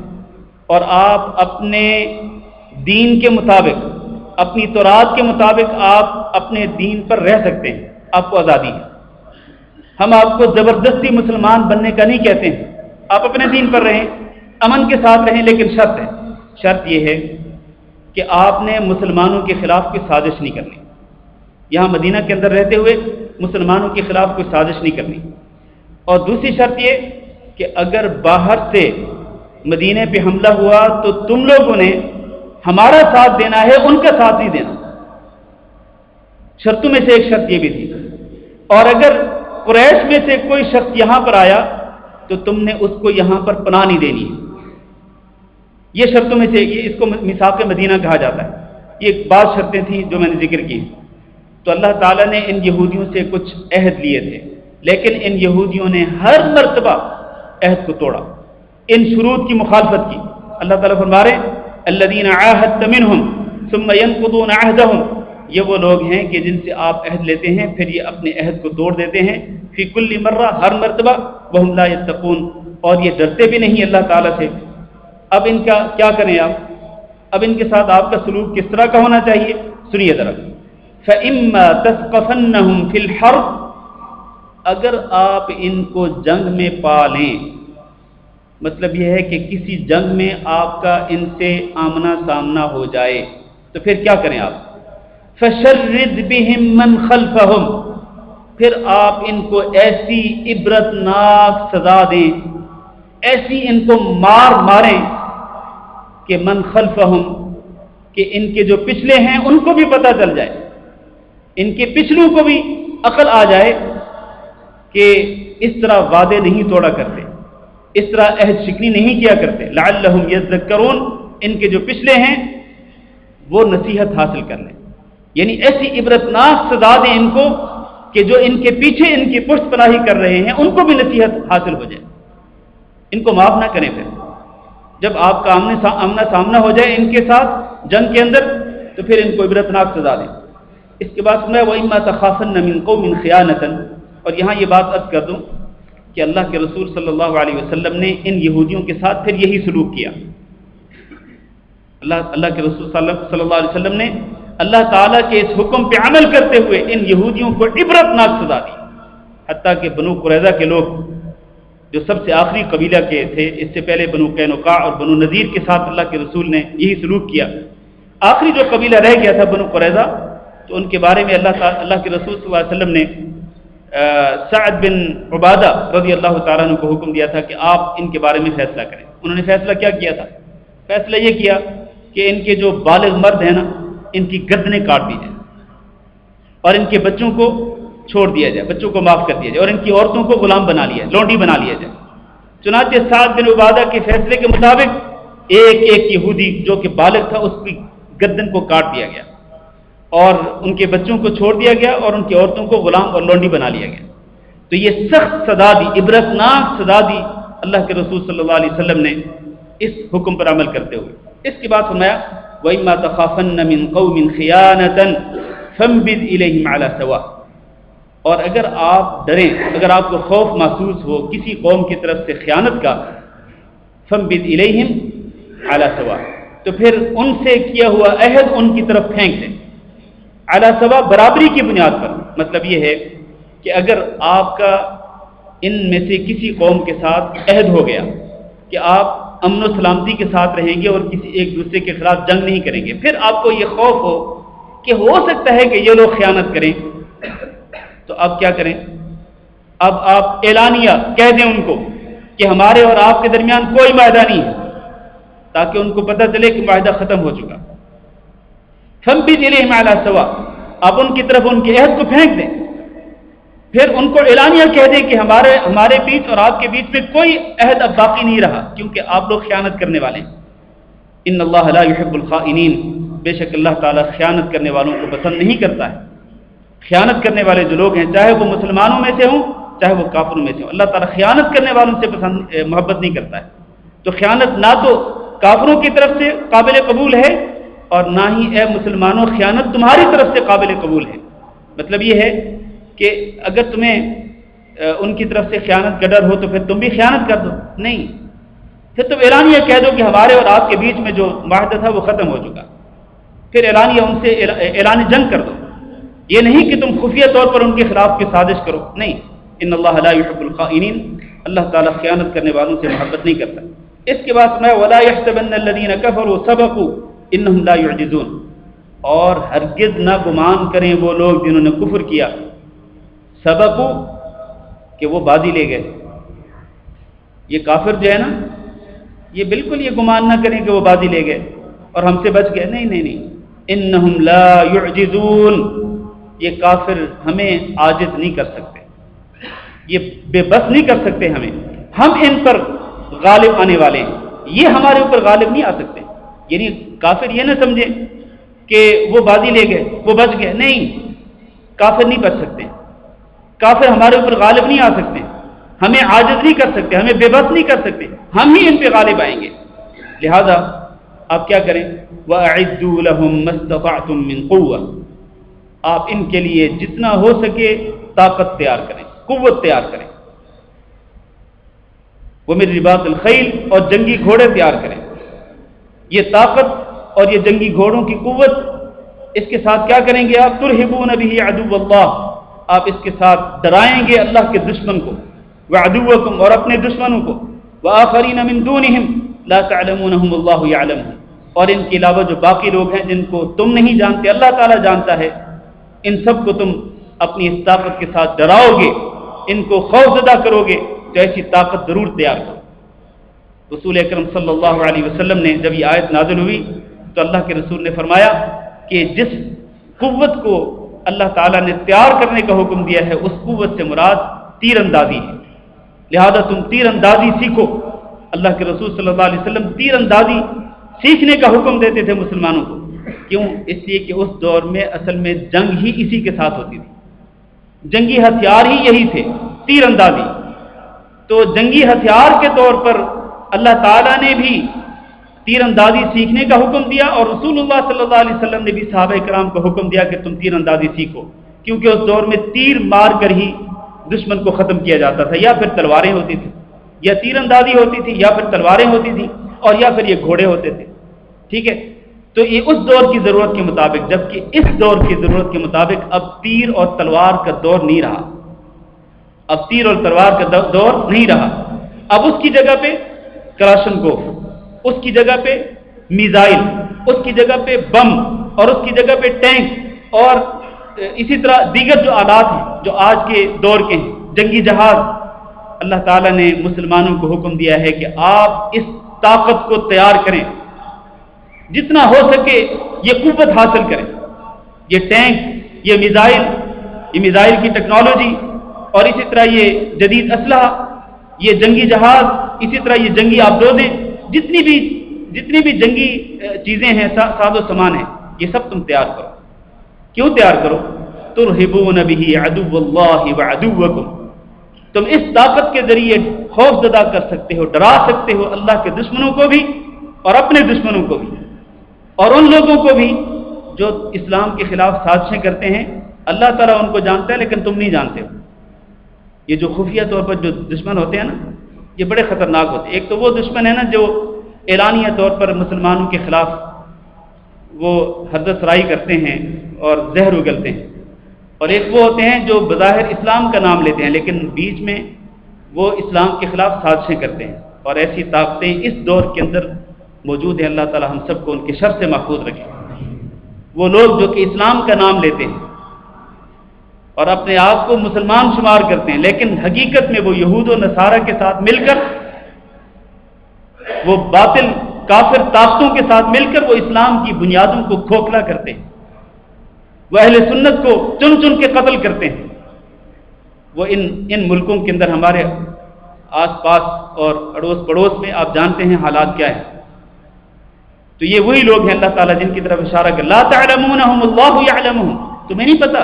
اور آپ اپنے دین کے مطابق، اپنی تورات کے مطابق آپ اپنے دین پر رہ سکتے ہیں، آپ کو آزادی ہے. ہم آپ کو زبردستی مسلمان بننے کا نہیں کہتے ہیں، آپ اپنے دین پر رہیں، امن کے ساتھ رہیں، لیکن شرط یہ ہے کہ آپ نے مسلمانوں کے خلاف کوئی سازش نہیں کرنی. یہاں مدینہ کے اندر رہتے ہوئے مسلمانوں کے خلاف کوئی سازش نہیں کرنی. اور دوسری شرط یہ کہ اگر باہر سے مدینے پہ حملہ ہوا تو تم لوگوں نے ہمارا ساتھ دینا ہے، ان کا ساتھ نہیں دینا. شرطوں میں سے ایک شرط یہ بھی تھی. اور اگر قریش میں سے کوئی شخص یہاں پر آیا تو تم نے اس کو یہاں پر پناہ نہیں دینی ہے. یہ شرطوں میں سے اس کو میثاق مدینہ کہا جاتا ہے. یہ بعض شرطیں تھیں جو میں نے ذکر کی. تو اللہ تعالیٰ نے ان یہودیوں سے کچھ عہد لیے تھے، لیکن ان یہودیوں نے ہر مرتبہ عہد کو توڑا، ان شروط کی مخالفت کی. اللہ تعالیٰ فرما رہے ہیں الذین عاہدت منہم ثم ينقضون عہدہم، یہ وہ لوگ ہیں کہ جن سے آپ عہد لیتے ہیں پھر یہ اپنے عہد کو توڑ دیتے ہیں، فی کل مرہ، ہر مرتبہ، وہم لا یتقون، اور یہ ڈرتے بھی نہیں اللہ تعالیٰ سے. اب ان کا کیا کریں آپ؟ اب ان کے ساتھ آپ کا سلوک کس طرح کا ہونا چاہیے؟ سنیے ذرا. فَإِمَّا تَثْقَفَنَّهُمْ فِي الْحَرْبِ، اگر آپ ان کو جنگ میں پا لیں، مطلب یہ ہے کہ کسی جنگ میں آپ کا ان سے آمنا سامنا ہو جائے تو پھر کیا کریں آپ؟ فَشَرِّدْ بِهِمْ مَنْ خَلْفَهُمْ، پھر آپ ان کو ایسی عبرتناک سزا دیں، ایسی ان کو ماریں کہ من خلفہم، کہ ان کے جو پچھلے ہیں ان کو بھی پتہ چل جائے، ان کے پچھلوں کو بھی عقل آ جائے کہ اس طرح وعدے نہیں توڑا کرتے، اس طرح عہد شکنی نہیں کیا کرتے. لعلہم یذکرون، ان کے جو پچھلے ہیں وہ نصیحت حاصل کر لیں. یعنی ایسی عبرتناک سزا دیں ان کو کہ جو ان کے پیچھے ان کی پشت پناہی کر رہے ہیں ان کو بھی نصیحت حاصل ہو جائے، ان کو معاف نہ کریں. پھر جب آپ کا آمنا سامنا ہو جائے ان کے ساتھ جنگ کے اندر تو پھر ان کو عبرتناک سزا دیں. اس کے بعد میں وَإِمَّا تَخَافَنَّ مِنْ قَوْمٍ خِيَانَةً، اور یہاں یہ بات عرض کر دوں کہ اللہ کے رسول صلی اللہ علیہ وسلم نے ان یہودیوں کے ساتھ پھر یہی سلوک کیا. اللہ کے رسول صلی اللہ علیہ وسلم نے اللہ تعالیٰ کے اس حکم پہ عمل کرتے ہوئے ان یہودیوں کو عبرتناک سزا دی. حتیٰ کہ بنو قریظہ کے لوگ جو سب سے آخری قبیلہ کے تھے، اس سے پہلے بنو قینقاع اور بنو نذیر کے ساتھ اللہ کے رسول نے یہی سلوک کیا. آخری جو قبیلہ رہ گیا تھا بنو قریظہ، تو ان کے بارے میں اللہ کے رسول صلی اللہ علیہ وسلم نے سعد بن عبادہ رضی اللہ تعالیٰ عنہ کو حکم دیا تھا کہ آپ ان کے بارے میں فیصلہ کریں. انہوں نے فیصلہ کیا کیا تھا؟ فیصلہ یہ کیا کہ ان کے جو بالغ مرد ہیں نا، ان کی گردنیں کاٹ دی جائیں اور ان کے بچوں کو چھوڑ دیا جائے، بچوں کو معاف کر دیا جائے، اور ان کی عورتوں کو غلام بنا لیا، لونڈی بنا لیا جائے۔ چنانچہ سعد بن عبادہ کے فیصلے کے مطابق ایک یہودی جو کہ بالغ تھا اس کی گردن کو کاٹ دیا گیا، اور ان کے بچوں کو چھوڑ دیا گیا، اور ان کی عورتوں کو غلام اور لونڈی بنا لیا گیا۔ تو یہ سخت سزا دی، عبرتناک سزا دی اللہ کے رسول صلی اللہ علیہ وسلم نے اس حکم پر عمل کرتے ہوئے۔ اس کے بعد فرمایا وَإِمَّا تَخَافَنَّ مِنْ قَوْمٍ خِيَانَةً فَانبِذْ إِلَيْهِمْ عَلَى سَوَاءٍ، اور اگر آپ ڈریں، اگر آپ کو خوف محسوس ہو کسی قوم کی طرف سے خیانت کا، فَانبِذْ إِلَيْهِمْ عَلَى سَوَاءٍ، تو پھر ان سے کیا ہوا عہد ان کی طرف پھینک دیں، علی سوا، برابری کی بنیاد پر۔ مطلب یہ ہے کہ اگر آپ کا ان میں سے کسی قوم کے ساتھ عہد ہو گیا کہ آپ امن و سلامتی کے ساتھ رہیں گے اور کسی ایک دوسرے کے خلاف جنگ نہیں کریں گے، پھر آپ کو یہ خوف ہو کہ ہو سکتا ہے کہ یہ لوگ خیانت کریں، تو اب کیا کریں؟ اب آپ اعلانیہ کہہ دیں ان کو کہ ہمارے اور آپ کے درمیان کوئی معاہدہ نہیں ہے، تاکہ ان کو پتہ چلے کہ معاہدہ ختم ہو چکا۔ فَانبِذْ إِلَيْهِمْ عَلَى سَوَاءٍ، آپ ان کی طرف ان کے عہد کو پھینک دیں، پھر ان کو اعلانیہ کہہ دیں کہ ہمارے بیچ اور آپ کے بیچ میں کوئی عہد اب باقی نہیں رہا، کیونکہ آپ لوگ خیانت کرنے والے ہیں۔ ان اللہ لا يحب الخائنین، بے شک اللہ تعالیٰ خیانت کرنے والوں کو پسند نہیں کرتا ہے۔ خیانت کرنے والے جو لوگ ہیں، چاہے وہ مسلمانوں میں سے ہوں چاہے وہ کافروں میں سے ہوں، اللہ تعالیٰ خیانت کرنے والوں سے محبت نہیں کرتا ہے۔ تو خیانت نہ تو کافروں کی طرف سے قابل قبول ہے، اور نہ ہی اے مسلمانوں خیانت تمہاری طرف سے قابل قبول ہے۔ مطلب یہ ہے کہ اگر تمہیں ان کی طرف سے خیانت کا ڈر ہو تو پھر تم بھی خیانت کر دو، نہیں، پھر تم اعلانیہ کہہ دو کہ ہمارے اور آپ کے بیچ میں جو معاہدہ تھا وہ ختم ہو چکا، پھر اعلانیہ ان سے اعلان جنگ کر دو۔ یہ نہیں کہ تم خفیہ طور پر ان کے خلاف کی سازش کرو، نہیں، ان اللہ لا يحب الخائنین، اللہ تعالیٰ خیانت کرنے والوں سے محبت نہیں کرتا۔ اس کے بعد میں ولا يحسبن الذين كفروا سبقوا انہم لا يعجزون، اور ہرگز نہ گمان کریں وہ لوگ جنہوں نے کفر کیا، سبقوا کہ وہ بازی لے گئے۔ یہ کافر جو ہے نا، یہ بالکل یہ گمان نہ کریں کہ وہ بازی لے گئے اور ہم سے بچ گئے، نہیں نہیں نہیں، انہم لا يعجزون، یہ کافر ہمیں عاجز نہیں کر سکتے، یہ بے بس نہیں کر سکتے ہمیں، ہم ان پر غالب آنے والے ہیں، یہ ہمارے اوپر غالب نہیں آ سکتے۔ یعنی کافر یہ نہ سمجھے کہ وہ بازی لے گئے، وہ بچ گئے، نہیں، کافر نہیں بچ سکتے، کافر ہمارے اوپر غالب نہیں آ سکتے، ہمیں عاجز نہیں کر سکتے، ہمیں بے بس نہیں کر سکتے، ہم ہی ان پہ غالب آئیں گے۔ لہذا آپ کیا کریں؟ وَأَعِدُّوا لَهُم مَّا اسْتَطَعْتُم مِّن قُوَّةٍ، آپ ان کے لیے جتنا ہو سکے طاقت تیار کریں، قوت تیار کریں۔ وَمِن رِّبَاطِ الْخَيْلِ، اور جنگی گھوڑے تیار کریں۔ یہ طاقت اور یہ جنگی گھوڑوں کی قوت، اس کے ساتھ کیا کریں گے آپ؟ ترہبون بہ عدو اللہ، آپ اس کے ساتھ ڈرائیں گے اللہ کے دشمن کو، وعدوکم، اور اپنے دشمنوں کو، وآخرین من دونہم لا تعلمونہم اللہ یعلمہم، اور ان کے علاوہ جو باقی لوگ ہیں جن کو تم نہیں جانتے اللہ تعالیٰ جانتا ہے، ان سب کو تم اپنی اس طاقت کے ساتھ ڈراؤ گے، ان کو خوف زدہ کرو گے، تو ایسی طاقت ضرور تیار کرو۔ رسول اکرم صلی اللہ علیہ وسلم نے جب یہ آیت نازل ہوئی تو اللہ کے رسول نے فرمایا کہ جس قوت کو اللہ تعالیٰ نے تیار کرنے کا حکم دیا ہے اس قوت سے مراد تیر اندازی ہے، لہذا تم تیر اندازی سیکھو۔ اللہ کے رسول صلی اللہ علیہ وسلم تیر اندازی سیکھنے کا حکم دیتے تھے مسلمانوں کو، کیوں؟ اس لیے کہ اس دور میں اصل میں جنگ ہی اسی کے ساتھ ہوتی تھی، جنگی ہتھیار ہی یہی تھے، تیر اندازی۔ تو جنگی ہتھیار کے طور پر اللہ تعالیٰ نے بھی تیر اندازی سیکھنے کا حکم دیا، اور رسول اللہ صلی اللہ علیہ وسلم نے بھی صحابہ کرام کو حکم دیا کہ تم تیر اندازی سیکھو، کیونکہ اس دور میں تیر مار کر ہی دشمن کو ختم کیا جاتا تھا، یا پھر تلواریں ہوتی تھیں، یا تیر اندازی ہوتی تھی، یا پھر تلواریں ہوتی تھیں، اور یا پھر یہ گھوڑے ہوتے تھے، ٹھیک ہے۔ تو یہ اس دور کی ضرورت کے مطابق، جبکہ اس دور کی ضرورت کے مطابق اب تیر اور تلوار کا دور نہیں رہا، اب تیر اور تلوار کا دور نہیں رہا، اب اس کی جگہ پہ کلاشنکوف، اس کی جگہ پہ میزائل، اس کی جگہ پہ بم، اور اس کی جگہ پہ ٹینک، اور اسی طرح دیگر جو آلات ہیں جو آج کے دور کے ہیں، جنگی جہاز۔ اللہ تعالیٰ نے مسلمانوں کو حکم دیا ہے کہ آپ اس طاقت کو تیار کریں، جتنا ہو سکے یہ قوت حاصل کریں، یہ ٹینک، یہ میزائل، یہ میزائل کی ٹیکنالوجی، اور اسی طرح یہ جدید اسلحہ، یہ جنگی جہاز، اسی طرح یہ جنگی آبدوزیں، جتنی بھی جنگی چیزیں ہیں، ساز و سامان ہیں، یہ سب تم تیار کرو۔ کیوں تیار کرو؟ ترہبون بہ عدو اللہ وعدوکم، تم اس طاقت کے ذریعے خوف زدہ کر سکتے ہو، ڈرا سکتے ہو اللہ کے دشمنوں کو بھی اور اپنے دشمنوں کو بھی، اور ان لوگوں کو بھی جو اسلام کے خلاف سازشیں کرتے ہیں۔ اللہ تعالیٰ ان کو جانتا ہے لیکن تم نہیں جانتے ہو۔ یہ جو خفیہ طور پر جو دشمن ہوتے ہیں نا، یہ بڑے خطرناک ہوتے ہیں۔ ایک تو وہ دشمن ہے نا جو اعلانیہ طور پر مسلمانوں کے خلاف وہ حدث رائی کرتے ہیں اور زہر اگلتے ہیں، اور ایک وہ ہوتے ہیں جو بظاہر اسلام کا نام لیتے ہیں لیکن بیچ میں وہ اسلام کے خلاف سازشیں کرتے ہیں، اور ایسی طاقتیں اس دور کے اندر موجود ہیں۔ اللہ تعالی ہم سب کو ان کے شر سے محفوظ رکھے۔ وہ لوگ جو کہ اسلام کا نام لیتے ہیں اور اپنے آپ کو مسلمان شمار کرتے ہیں، لیکن حقیقت میں وہ یہود و نصارہ کے ساتھ مل کر، وہ باطل کافر طاقتوں کے ساتھ مل کر وہ اسلام کی بنیادوں کو کھوکھلا کرتے ہیں، وہ اہل سنت کو چن چن کے قتل کرتے ہیں۔ وہ ان ملکوں کے اندر ہمارے آس پاس اور اڑوس پڑوس میں آپ جانتے ہیں حالات کیا ہے۔ تو یہ وہی لوگ ہیں اللہ تعالیٰ جن کی طرف اشارہ کر لا تعلمونہم اللہ یعلمہم، تمہیں نہیں پتا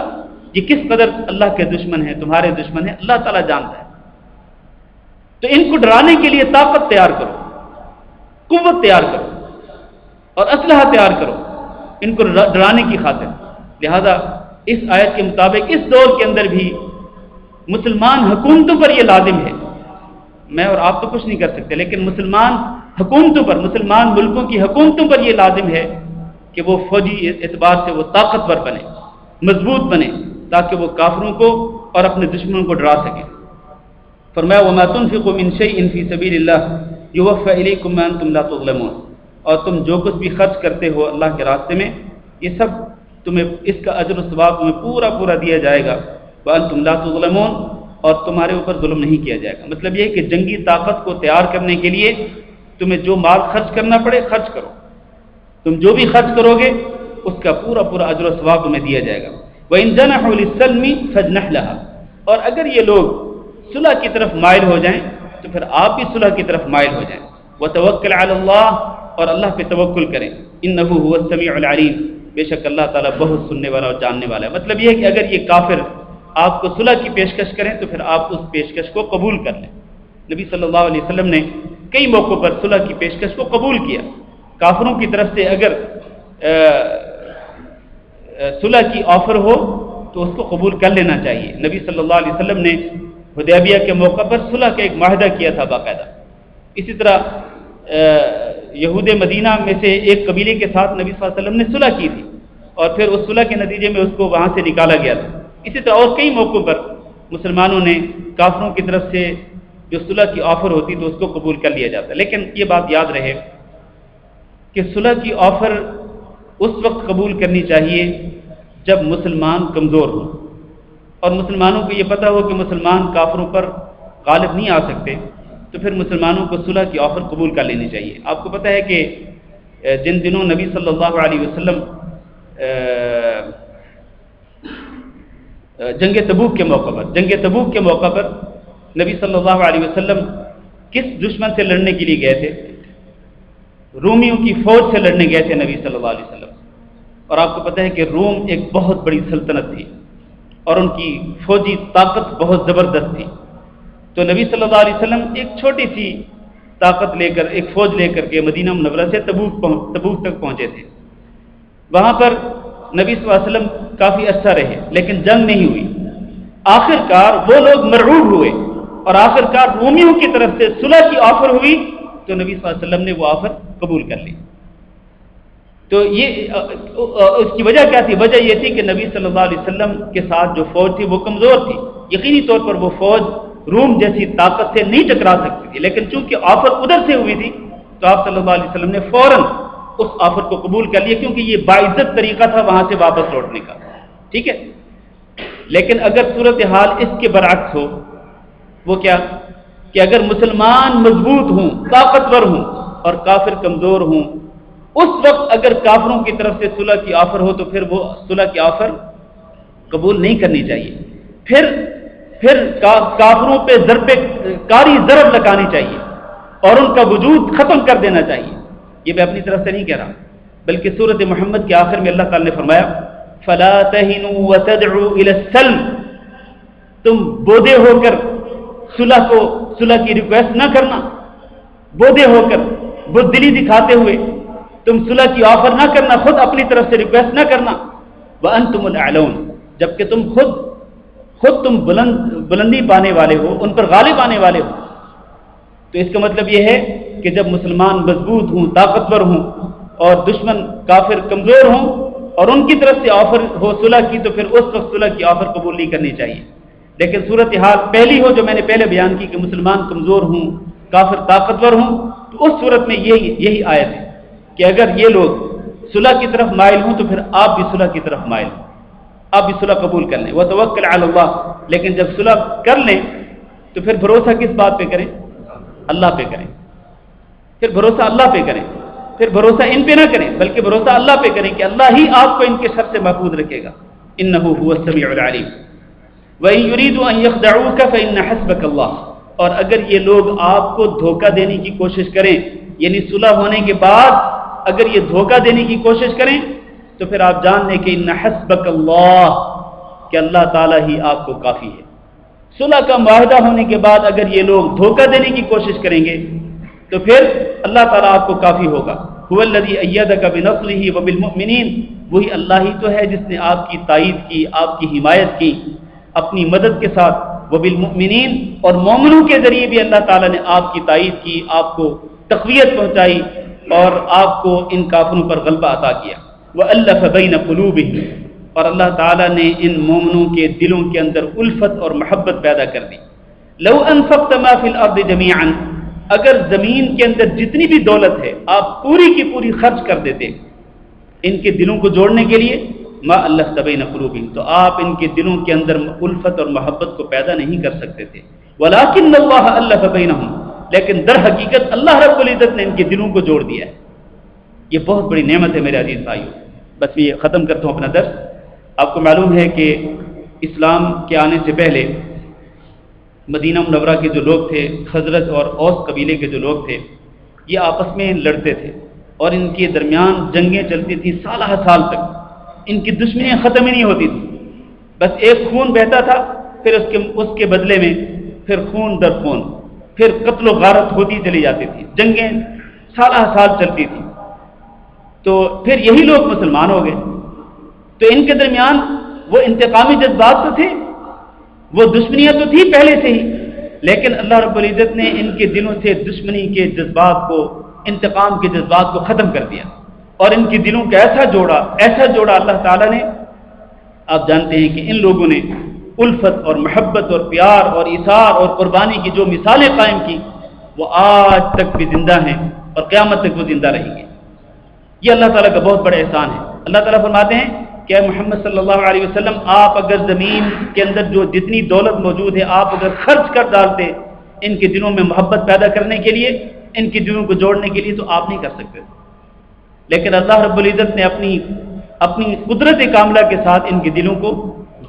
یہ کس قدر اللہ کے دشمن ہیں، تمہارے دشمن ہیں، اللہ تعالیٰ جانتا ہے۔ تو ان کو ڈرانے کے لیے طاقت تیار کرو، قوت تیار کرو اور اسلحہ تیار کرو ان کو ڈرانے کی خاطر۔ لہذا اس آیت کے مطابق اس دور کے اندر بھی مسلمان حکومتوں پر یہ لازم ہے، میں اور آپ تو کچھ نہیں کر سکتے، لیکن مسلمان حکومتوں پر، مسلمان ملکوں کی حکومتوں پر یہ لازم ہے کہ وہ فوجی اعتبار سے وہ طاقتور بنے، مضبوط بنے، تاکہ وہ کافروں کو اور اپنے دشمنوں کو ڈرا سکیں۔ فرمایا وَمَا تُنْفِقُوا مِنْ شَيْءٍ فِي سَبِيلِ اللَّهِ يُوَفَّى إِلَيْكُمْ وَأَنْتُمْ لَا تُظْلَمُونَ، اور تم جو کچھ بھی خرچ کرتے ہو اللہ کے راستے میں، یہ سب تمہیں اس کا اجر و ثواب تمہیں پورا دیا جائے گا۔ وَأَنْتُمْ لَا تُظْلَمُونَ، اور تمہارے اوپر ظلم نہیں کیا جائے گا۔ مطلب یہ ہے کہ جنگی طاقت کو تیار کرنے کے لیے تمہیں جو مال خرچ کرنا پڑے خرچ کرو، تم جو بھی خرچ کرو گے اس کا پورا اجر و ثواب تمہیں دیا جائے گا۔ وَإِن جَنَحُوا لِلسَّلْمِ فَاجْنَحْ لَهَا، اور اگر یہ لوگ صلح کی طرف مائل ہو جائیں تو پھر آپ بھی صلح کی طرف مائل ہو جائیں۔ وَتَوَكَّلْ عَلَى اللَّهِ، اور اللہ پہ توکل کریں۔ إِنَّهُ هُوَ السَّمِيعُ الْعَلِيمُ، بے شک اللہ تعالیٰ بہت سننے والا اور جاننے والا ہے۔ مطلب یہ ہے کہ اگر یہ کافر آپ کو صلح کی پیشکش کریں تو پھر آپ اس پیشکش کو قبول کر لیں۔ نبی صلی اللہ علیہ وسلم نے کئی موقعوں پر صلح کی پیشکش کو قبول کیا۔ کافروں کی طرف سے اگر صلح کی آفر ہو تو اس کو قبول کر لینا چاہیے۔ نبی صلی اللہ علیہ وسلم نے حدیبیہ کے موقع پر صلح کا ایک معاہدہ کیا تھا باقاعدہ۔ اسی طرح یہود مدینہ میں سے ایک قبیلے کے ساتھ نبی صلی اللہ علیہ وسلم نے صلح کی تھی، اور پھر اس صلح کے نتیجے میں اس کو وہاں سے نکالا گیا تھا۔ اسی طرح اور کئی موقعوں پر مسلمانوں نے کافروں کی طرف سے جو صلح کی آفر ہوتی تو اس کو قبول کر لیا جاتا۔ لیکن یہ بات یاد رہے کہ صلح کی آفر اس وقت قبول کرنی چاہیے جب مسلمان کمزور ہوں، اور مسلمانوں کو یہ پتہ ہو کہ مسلمان کافروں پر غالب نہیں آ سکتے، تو پھر مسلمانوں کو صلح کی آفر قبول کر لینی چاہیے۔ آپ کو پتہ ہے کہ جن دنوں نبی صلی اللہ علیہ وسلم جنگ تبوک کے موقع پر نبی صلی اللہ علیہ وسلم کس دشمن سے لڑنے کے لیے گئے تھے؟ رومیوں کی فوج سے لڑنے گئے تھے نبی صلی اللہ علیہ وسلم۔ اور آپ کو پتہ ہے کہ روم ایک بہت بڑی سلطنت تھی اور ان کی فوجی طاقت بہت زبردست تھی۔ تو نبی صلی اللہ علیہ وسلم ایک چھوٹی سی طاقت لے کر، ایک فوج لے کر کے مدینہ منورہ سے تبوک تک پہنچے تھے۔ وہاں پر نبی صلی اللہ علیہ وسلم کافی عرصہ رہے لیکن جنگ نہیں ہوئی۔ آخر کار وہ لوگ مرعوب ہوئے اور آخر کار رومیوں کی طرف سے صلح کی آفر ہوئی تو نبی صلی اللہ علیہ وسلم نے وہ آفر قبول کر لی۔ تو یہ اس کی وجہ کیا تھی؟ وجہ یہ تھی کہ نبی صلی اللہ علیہ وسلم کے ساتھ جو فوج تھی وہ کمزور تھی، یقینی طور پر وہ فوج روم جیسی طاقت سے نہیں ٹکرا سکتی تھی، لیکن چونکہ آفر ادھر سے ہوئی تھی تو آپ صلی اللہ علیہ وسلم نے فوراً اس آفر کو قبول کر لیا، کیونکہ یہ باعزت طریقہ تھا وہاں سے واپس لوٹنے کا، ٹھیک ہے۔ لیکن اگر صورتحال اس کے برعکس ہو، وہ کیا کہ اگر مسلمان مضبوط ہوں، طاقتور ہوں اور کافر کمزور ہوں، اس وقت اگر کافروں کی طرف سے صلح کی آفر ہو تو پھر وہ صلح کی آفر قبول نہیں کرنی چاہیے. پھر کافروں پہ کاری ضرب لگانی چاہیے اور ان کا وجود ختم کر دینا چاہیے. یہ میں اپنی طرف سے نہیں کہہ رہا، بلکہ سورۃ محمد کے آخر میں اللہ تعالی نے فرمایا فَلَا تَهِنُوا وَتَدْعُوا إِلَى السَّلْمِ، تم بودے ہو کر صلح کی ریکویسٹ نہ کرنا، بودے ہو کر بزدلی دکھاتے ہوئے تم صلح کی آفر نہ کرنا، خود اپنی طرف سے ریکویسٹ نہ کرنا. وَأَنْتُمُ الْأَعْلَوْنَ، جبکہ تم خود بلندی پانے والے ہو، ان پر غالب آنے والے ہو. تو اس کا مطلب یہ ہے کہ جب مسلمان مضبوط ہوں، طاقتور ہوں اور دشمن کافر کمزور ہوں اور ان کی طرف سے آفر ہو صلح کی، تو پھر اس وقت صلح کی آفر قبول نہیں کرنی چاہیے. لیکن صورتحال پہلی ہو جو میں نے پہلے بیان کی کہ مسلمان کمزور ہوں، کافر طاقتور ہوں، تو اس صورت میں یہی آیت ہے کہ اگر یہ لوگ صلح کی طرف مائل ہوں تو پھر آپ بھی صلح کی طرف مائل ہوں، آپ بھی صلح قبول کر لیں. وتوکل علی اللہ، لیکن جب صلح کر لیں تو پھر بھروسہ کس بات پہ کریں؟ اللہ پہ کریں. پھر بھروسہ اللہ پہ کریں، پھر بھروسہ ان پہ نہ کریں بلکہ بھروسہ اللہ پہ کریں کہ اللہ ہی آپ کو ان کے شر سے محفوظ رکھے گا. انہ هو السمیع العلیم. وَإِن يُرِيدُوا أَن يَخْدَعُوكَ فَإِنَّ حَسْبَكَ اللَّهُ، اور اگر یہ لوگ آپ کو دھوکہ دینے کی کوشش کریں، یعنی صلح ہونے کے بعد اگر یہ دھوکہ دینے کی کوشش کریں تو پھر آپ جان لیں کہ ان حسبک اللہ، کہ اللہ تعالیٰ ہی آپ کو کافی ہے. صلح کا معاہدہ ہونے کے بعد اگر یہ لوگ دھوکہ دینے کی کوشش کریں گے تو پھر اللہ تعالیٰ آپ کو کافی ہوگا. هو الذی ایدک بنصرہ وبالمؤمنین، وہی اللہ ہی تو ہے جس نے آپ کی تائید کی، آپ کی حمایت کی اپنی مدد کے ساتھ. وبالمؤمنین، اور مومنوں کے ذریعے بھی اللہ تعالیٰ نے آپ کی تائید کی، آپ کو تقویت پہنچائی اور آپ کو ان کافروں پر غلبہ عطا کیا. وَأَلَّفَ بَيْنَ قُلُوبِهِمْ، اور اللہ تعالیٰ نے ان مومنوں کے دلوں کے اندر الفت اور محبت پیدا کر دی. لَوْ أَنفَقْتَ مَا فِي الْأَرْضِ جَمِيعًا، اگر زمین کے اندر جتنی بھی دولت ہے آپ پوری کی پوری خرچ کر دیتے ان کے دلوں کو جوڑنے کے لیے، ما أَلَّفْتَ بَيْنَ قُلُوبِهِمْ، تو آپ ان کے دلوں کے اندر الفت اور محبت کو پیدا نہیں کر سکتے تھے. وَلَٰكِنَّ اللَّهَ أَلَّفَ بَيْنَهُمْ، لیکن در حقیقت اللہ رب العزت نے ان کے دلوں کو جوڑ دیا ہے. یہ بہت بڑی نعمت ہے میرے عزیز بھائیو. بس یہ ختم کرتا ہوں اپنا درس. آپ کو معلوم ہے کہ اسلام کے آنے سے پہلے مدینہ منورہ کے جو لوگ تھے، خزرج اور اوس قبیلے کے جو لوگ تھے، یہ آپس میں لڑتے تھے اور ان کے درمیان جنگیں چلتی تھیں سالہ سال تک. ان کی دشمنیاں ختم ہی نہیں ہوتی تھی. بس ایک خون بہتا تھا، پھر اس کے بدلے میں پھر خون در خون، پھر قتل و غارت ہوتی چلی جاتی تھی، جنگیں سالہ سال چلتی تھی. تو پھر یہی لوگ مسلمان ہو گئے. تو ان کے درمیان وہ انتقامی جذبات تو تھے، وہ دشمنیاں تو تھی پہلے سے ہی، لیکن اللہ رب العزت نے ان کے دلوں سے دشمنی کے جذبات کو، انتقام کے جذبات کو ختم کر دیا اور ان کے دلوں کو ایسا جوڑا اللہ تعالیٰ نے. آپ جانتے ہیں کہ ان لوگوں نے الفت اور محبت اور پیار اور ایثار اور قربانی کی جو مثالیں قائم کی وہ آج تک بھی زندہ ہیں اور قیامت تک وہ زندہ رہیں گے. یہ اللہ تعالیٰ کا بہت بڑا احسان ہے. اللہ تعالیٰ فرماتے ہیں کہ اے محمد صلی اللہ علیہ وسلم، آپ اگر زمین کے اندر جو جتنی دولت موجود ہے آپ اگر خرچ کر ڈالتے ان کے دلوں میں محبت پیدا کرنے کے لیے، ان کے دلوں کو جوڑنے کے لیے، تو آپ نہیں کر سکتے. لیکن اللہ رب العزت نے اپنی قدرت کاملہ کے ساتھ ان کے دلوں کو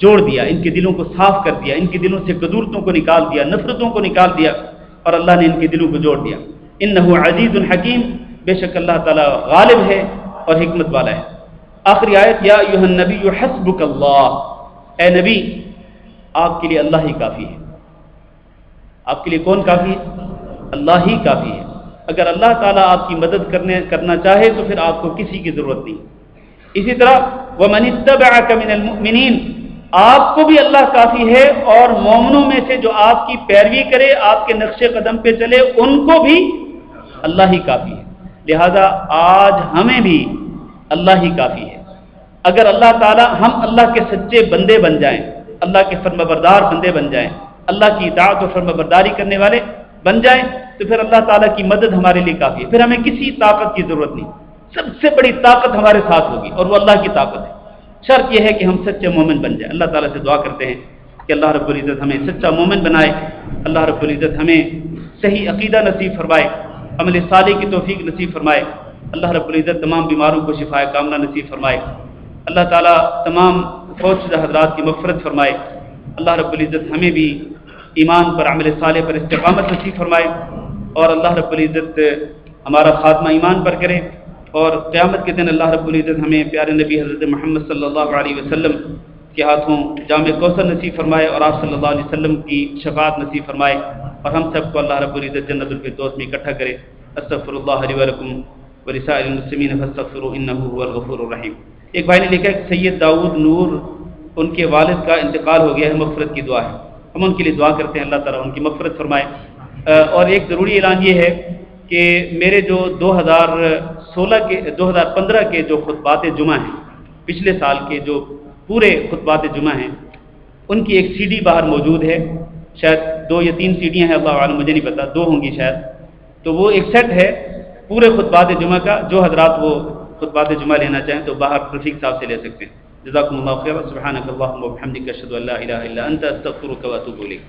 جوڑ دیا، ان کے دلوں کو صاف کر دیا، ان کے دلوں سے قدورتوں کو نکال دیا، نفرتوں کو نکال دیا اور اللہ نے ان کے دلوں کو جوڑ دیا. انہ عزیز حکیم، بے شک اللہ تعالیٰ غالب ہے اور حکمت والا ہے. آخری آیت، یا ایھا النبی حسبک اللہ، اے نبی آپ کے لیے اللہ ہی کافی ہے. آپ کے لیے کون کافی ہے؟ اللہ ہی کافی ہے. اگر اللہ تعالیٰ آپ کی مدد کرنا چاہے تو پھر آپ کو کسی کی ضرورت نہیں. اسی طرح وَمَنِ اتَّبَعَكَ مِنَ الْمُؤْمِنِينَ، آپ کو بھی اللہ کافی ہے اور مومنوں میں سے جو آپ کی پیروی کرے، آپ کے نقش قدم پہ چلے، ان کو بھی اللہ ہی کافی ہے. لہذا آج ہمیں بھی اللہ ہی کافی ہے. اگر اللہ تعالیٰ، ہم اللہ کے سچے بندے بن جائیں، اللہ کے فرمانبردار بندے بن جائیں، اللہ کی اطاعت و فرمانبرداری کرنے والے بن جائیں، تو پھر اللہ تعالیٰ کی مدد ہمارے لیے کافی ہے. پھر ہمیں کسی طاقت کی ضرورت نہیں. سب سے بڑی طاقت ہمارے ساتھ ہوگی اور وہ اللہ کی طاقت ہے. شرط یہ ہے کہ ہم سچے مومن بن جائیں. اللہ تعالیٰ سے دعا کرتے ہیں کہ اللہ رب العزت ہمیں سچا مومن بنائے، اللہ رب العزت ہمیں صحیح عقیدہ نصیب فرمائے، عمل صالح کی توفیق نصیب فرمائے. اللہ رب العزت تمام بیماروں کو شفائے کاملہ نصیب فرمائے. اللہ تعالیٰ تمام فوت شدہ حضرات کی مغفرت فرمائے. اللہ رب العزت ہمیں بھی ایمان پر عمل صالح پر استقامت نصیب فرمائے اور اللہ رب العزت ہمارا خاتمہ ایمان پر کرے اور قیامت کے دن اللہ رب العزت ہمیں پیارے نبی حضرت محمد صلی اللہ علیہ وسلم کے ہاتھوں جام کوثر نصیب فرمائے اور آپ صلی اللہ علیہ وسلم کی شفاعت نصیب فرمائے اور ہم سب کو اللہ رب العزت جنت الفردوس میں اکٹھا کرے. استغفر اللہ لی ولکم ولسائر المسلمین فاستغفروہ انہ هو الغفور الرحیم. ایک بھائی نے لکھا کہ سید داؤد نور ان کے والد کا انتقال ہو گیا ہے، مغفرت کی دعا ہے. ہم ان کے لیے دعا کرتے ہیں اللہ تعالیٰ ان کی مغفرت فرمائے. اور ایک ضروری اعلان یہ ہے کہ میرے جو 2015 کے جو خطبات جمعہ ہیں، پچھلے سال کے جو پورے خطبات جمعہ ہیں، ان کی ایک CD باہر موجود ہے. شاید 2 یا 3 CDیاں ہیں، اللہ عالم مجھے نہیں پتا، 2 ہوں گی شاید. تو وہ ایک سیٹ ہے پورے خطبات جمعہ کا. جو حضرات وہ خطبات جمعہ لینا چاہیں تو باہر رفیق صاحب سے لے سکتے ہیں. جزاکم اللہ خیر. سبحانک اللہم و بحمدک اشہد ان لا الہ الا انت استغفرک و اتوب الیک.